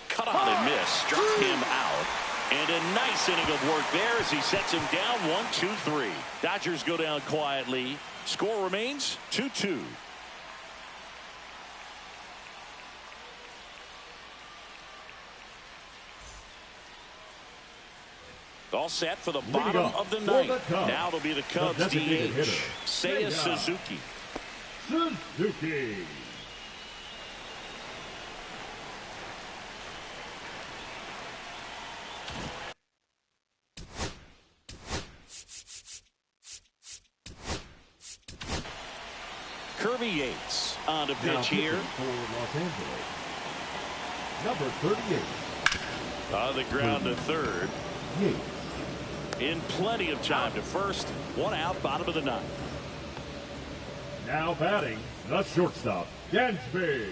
Cut on and miss. Struck him out. And a nice inning of work there as he sets him down 1-2-3. Dodgers go down quietly. Score remains 2-2. All set for the bottom of the ninth. Now it'll be the Cubs DH, Seiya Suzuki. Suzuki. Kirby Yates on to pitch here. For Los Angeles. Number 38. On the ground to third. Yates. In plenty of time to first. 1 out, bottom of the ninth. Now batting, the shortstop, Dansby.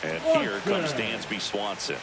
And here comes Dansby Swanson.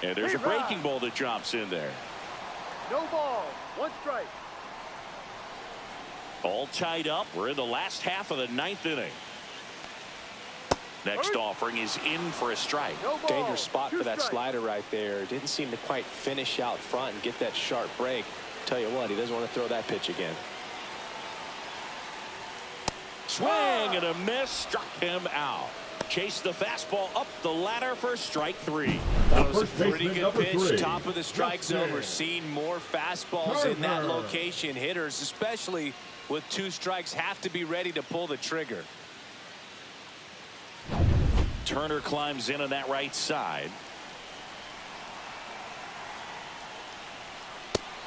And there's a breaking ball that drops in there. No ball. 1 strike. All tied up. We're in the last half of the 9th inning. Next offering is in for a strike. No ball. Dangerous spot 2 for that strikes. slider right there. Didn't seem to quite finish out front and get that sharp break. Tell you what, he doesn't want to throw that pitch again. Swing and a miss. Struck him out. Chased the fastball up the ladder for strike 3. That was a First pretty baseman, good number pitch. 3. Top of the strike zone. Justin We're seeing more fastballs in that location. Hitters, especially with 2 strikes, have to be ready to pull the trigger. Turner climbs in on that right side.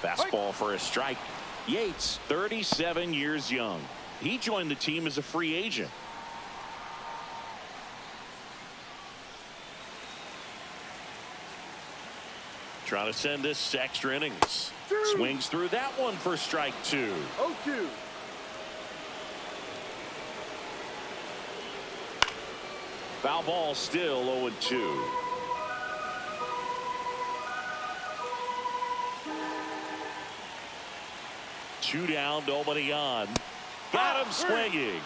Fastball for a strike. Yates, 37 years young. He joined the team as a free agent. Trying to send this to extra innings. Swings through that one for strike 2. 0-2. Foul ball, still 0-2. Two down, nobody on. Got him swinging.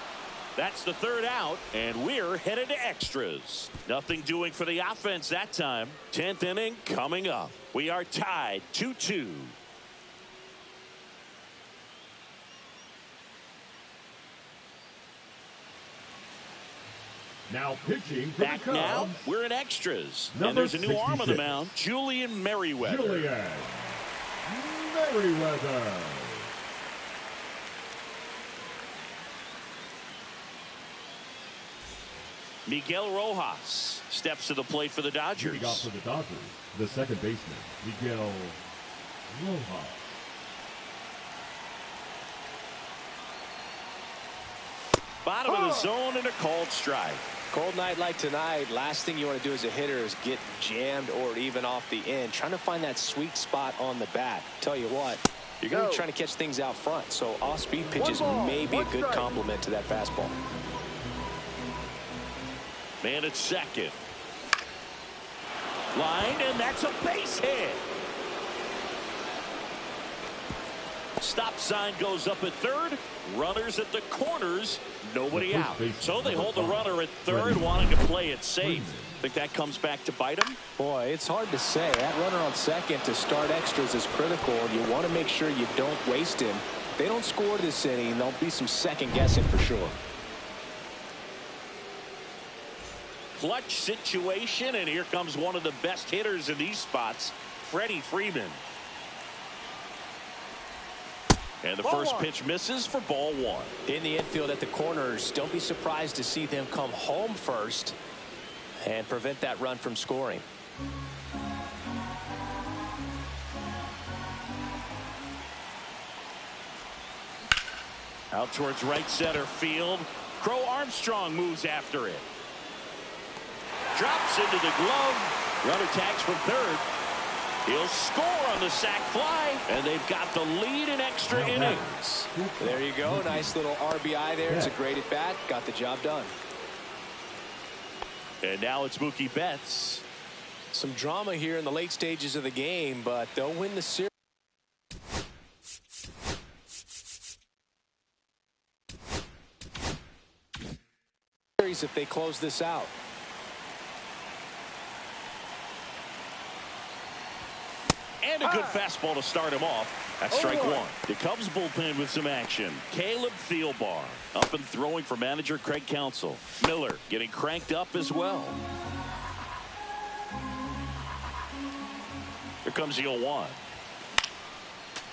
That's the 3rd out, and we're headed to extras. Nothing doing for the offense that time. 10th inning coming up. We are tied 2-2. Now pitching for Back the now, Cubs, we're in extras. And number there's a new arm on the 66. mound, Julian Merryweather. Julian Merryweather. Miguel Rojas steps to the plate for the Dodgers. Leading off for the Dodgers, the second baseman, Miguel Rojas. Bottom of the zone and a called strike. Cold night like tonight, last thing you want to do as a hitter is get jammed or even off the end. Trying to find that sweet spot on the bat. Tell you what, you're going to be trying to catch things out front. So off-speed pitches may be a good complement to that fastball. Man at second. Line, and that's a base hit. Stop sign goes up at 3rd. Runners at the corners. Nobody out. So they hold the runner at 3rd, wanting to play it safe. Think that comes back to bite him? Boy, it's hard to say. That runner on second to start extras is critical, and you want to make sure you don't waste him. If they don't score this inning, there'll be some second guessing for sure. Clutch situation, and here comes one of the best hitters in these spots, Freddie Freeman. And the first pitch misses for ball 1. In the infield at the corners, don't be surprised to see them come home first and prevent that run from scoring. Out towards right center field. Crow Armstrong moves after it. Drops into the glove. Runner tags from 3rd. He'll score on the sac fly, and they've got the lead in extra innings. There you go. Nice little RBI there. It's a great at bat. Got the job done. And now it's Mookie Betts. Some drama here in the late stages of the game, but they'll win the series. If they close this out. And a good fastball to start him off. That's strike 1. The Cubs bullpen with some action. Caleb Thielbar up and throwing for manager Craig Counsell. Miller getting cranked up as well. Here comes the 0-1.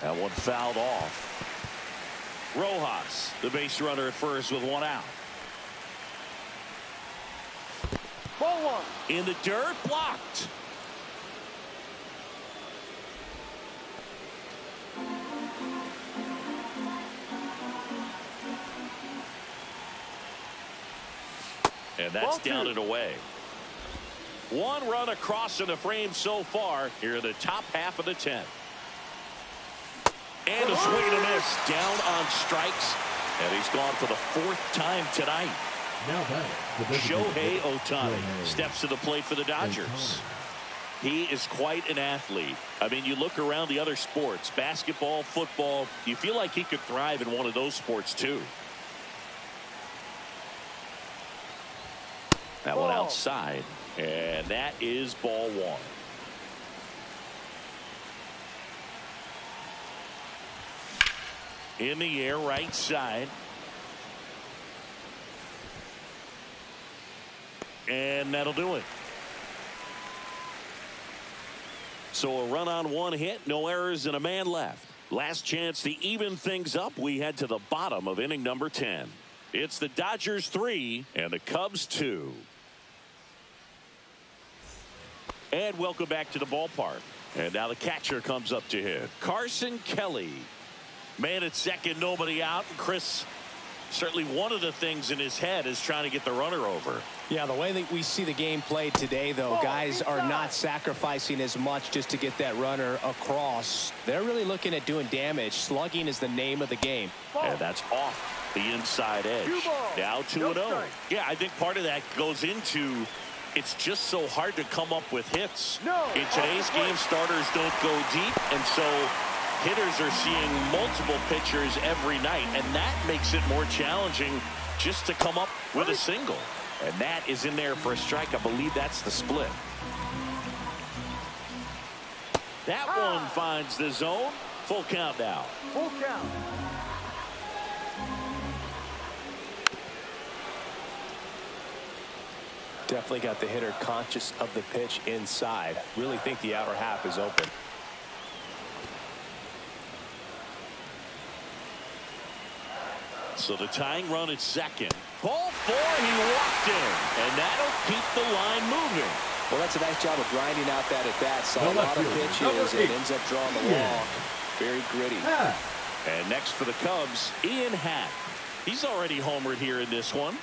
That one fouled off. Rojas, the base runner at first with 1 out. Ball 1. In the dirt, blocked. And that's down and away. 1 run across in the frame so far here in the top half of the 10th. And a swing and a miss down on strikes. And he's gone for the 4th time tonight. Now back, Shohei Ohtani steps to the plate for the Dodgers. He is quite an athlete. I mean, you look around the other sports, basketball, football, you feel like he could thrive in one of those sports too. That one outside, and that is ball one. In the air, right side. And that'll do it. So a run on one hit, no errors, and a man left. Last chance to even things up. We head to the bottom of inning number 10. It's the Dodgers 3 and the Cubs 2. And welcome back to the ballpark. And now the catcher comes up to hit. Carson Kelly. Man at second, nobody out. And Chris, certainly one of the things in his head is trying to get the runner over. Yeah, the way that we see the game played today, though, guys are not sacrificing as much just to get that runner across. They're really looking at doing damage. Slugging is the name of the game. And that's off the inside edge. Now 2-0. Yeah, I think part of that goes into it's just so hard to come up with hits. In today's game, starters don't go deep, and so hitters are seeing multiple pitchers every night, and that makes it more challenging just to come up with a single. And that is in there for a strike. I believe that's the split. That one finds the zone. Full count now. Full count. Definitely got the hitter conscious of the pitch inside. Really think the outer half is open. So the tying run at second. Ball 4, he walked in, and that'll keep the line moving. Well, that's a nice job of grinding out that at bat. Saw a lot of pitches and ends up drawing the walk. Very gritty. And next for the Cubs, Ian Happ. He's already homered here in this one.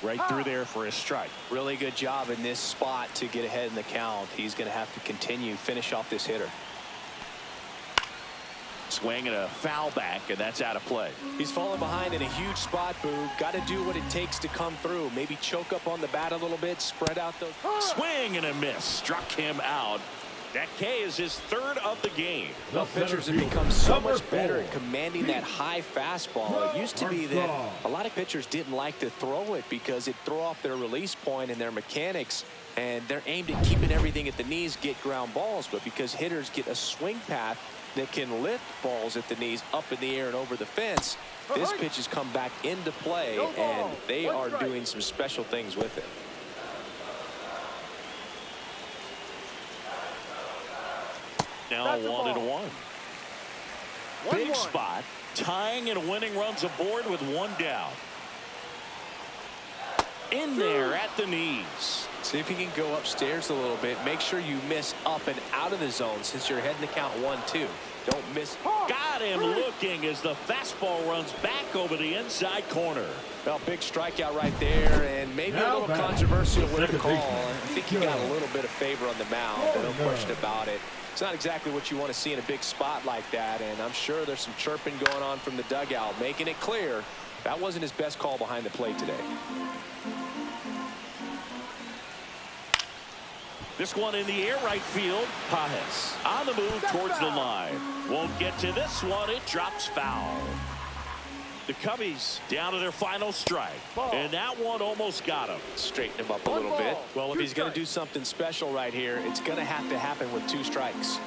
Right through there for a strike. Really good job in this spot to get ahead in the count. He's going to have to finish off this hitter. Swing and a foul back, and that's out of play. He's falling behind in a huge spot, Boog. Got to do what it takes to come through. Maybe choke up on the bat a little bit, spread out those. Swing and a miss. Struck him out. That K is his third of the game. Well, pitchers have become so much better at commanding that high fastball. It used to be that a lot of pitchers didn't like to throw it because it'd throw off their release point and their mechanics, and they're aimed at keeping everything at the knees, get ground balls. But because hitters get a swing path that can lift balls at the knees up in the air and over the fence, this pitch has come back into play, and they are doing some special things with it. Now 1-1. Big spot. Tying and winning runs aboard with one down. In there at the knees. See if you can go upstairs a little bit. Make sure you miss up and out of the zone since you're heading to count 1-2. Don't miss. Got him looking as the fastball runs back over the inside corner. Well, big strikeout right there, and maybe a little controversial with the call. I think he got a little bit of favor on the mound, no question about it. It's not exactly what you want to see in a big spot like that, and I'm sure there's some chirping going on from the dugout, making it clear that wasn't his best call behind the plate today. This one in the air, right field. Pages on the move towards the line. Won't get to this one. It drops foul. The Cubbies down to their final strike. And that one almost got him. Straighten him up a little bit. Well, if he's going to do something special right here, it's going to have to happen with 2 strikes.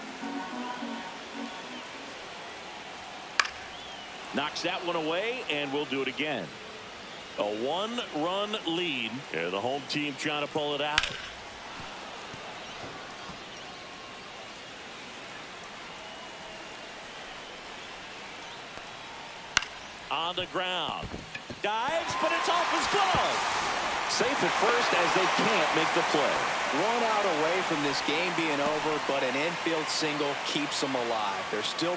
Knocks that one away, and we'll do it again. A 1-run lead. And the home team trying to pull it out. On the ground. Dives, but it's off his glove. Safe at first as they can't make the play. 1 out away from this game being over, but an infield single keeps them alive. They're still.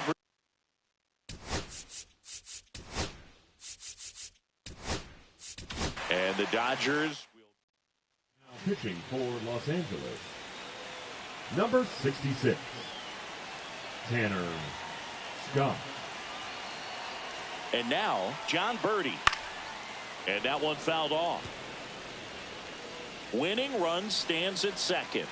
And the Dodgers pitching for Los Angeles, number 66, Tanner Scott. And now John Birdie. And that one fouled off. Winning run stands at second.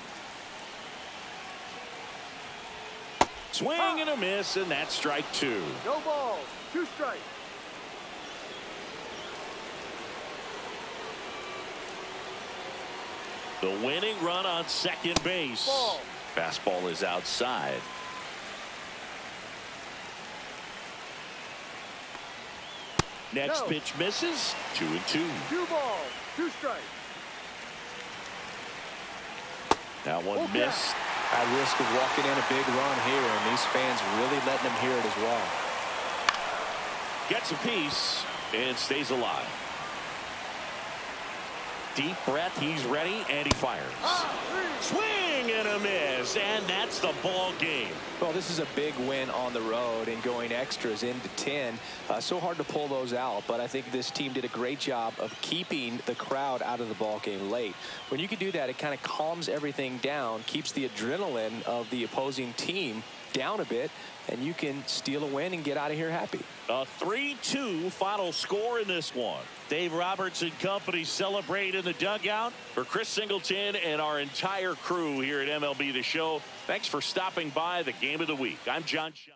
Swing and a miss, and that's strike 2. No balls. 2 strikes. The winning run on second base. Ball. Fastball is outside. Next pitch misses. 2-2. 2 balls. 2 strikes. That one missed. At risk of walking in a big run here, and these fans really letting him hear it as well. Gets a piece and stays alive. Deep breath, he's ready, and he fires. Swing and a miss, and that's the ball game. Well, this is a big win on the road and going extras into 10. So hard to pull those out, but I think this team did a great job of keeping the crowd out of the ball game late. When you can do that, it kind of calms everything down, keeps the adrenaline of the opposing team down a bit, and you can steal a win and get out of here happy. A 3-2 final score in this one. Dave Roberts and company celebrate in the dugout. For Chris Singleton and our entire crew here at MLB The Show, thanks for stopping by the Game of the Week. I'm John Shaw.